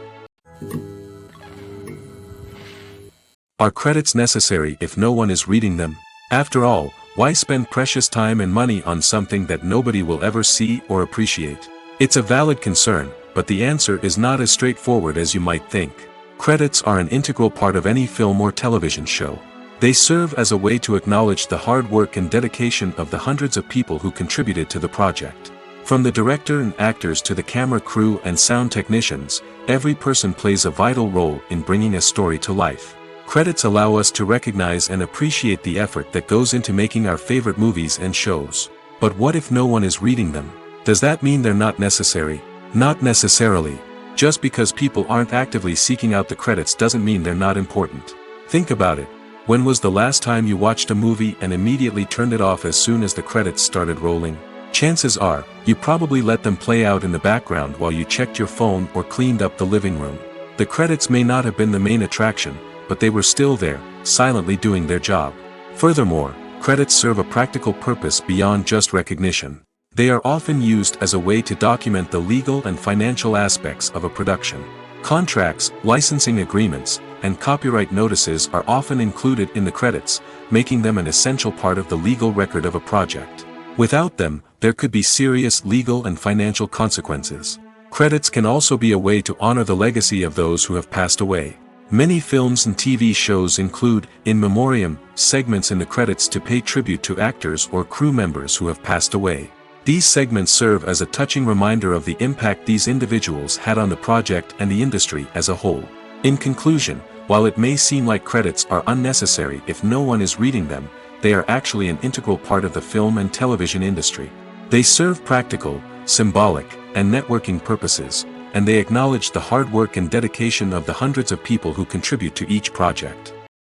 Are credits necessary if no one is reading them? After all, why spend precious time and money on something that nobody will ever see or appreciate? It's a valid concern, but the answer is not as straightforward as you might think. Credits are an integral part of any film or television show. They serve as a way to acknowledge the hard work and dedication of the hundreds of people who contributed to the project. From the director and actors to the camera crew and sound technicians, every person plays a vital role in bringing a story to life. Credits allow us to recognize and appreciate the effort that goes into making our favorite movies and shows. But what if no one is reading them? Does that mean they're not necessary? Not necessarily. Just because people aren't actively seeking out the credits doesn't mean they're not important. Think about it. When was the last time you watched a movie and immediately turned it off as soon as the credits started rolling? Chances are, you probably let them play out in the background while you checked your phone or cleaned up the living room. The credits may not have been the main attraction, but they were still there, silently doing their job. Furthermore, credits serve a practical purpose beyond just recognition. They are often used as a way to document the legal and financial aspects of a production. Contracts, licensing agreements, and copyright notices are often included in the credits, making them an essential part of the legal record of a project. Without them, there could be serious legal and financial consequences. Credits can also be a way to honor the legacy of those who have passed away. Many films and TV shows include, in memoriam, segments in the credits to pay tribute to actors or crew members who have passed away. These segments serve as a touching reminder of the impact these individuals had on the project and the industry as a whole. In conclusion, while it may seem like credits are unnecessary if no one is reading them, they are actually an integral part of the film and television industry. They serve practical, symbolic, and networking purposes, and they acknowledge the hard work and dedication of the hundreds of people who contribute to each project.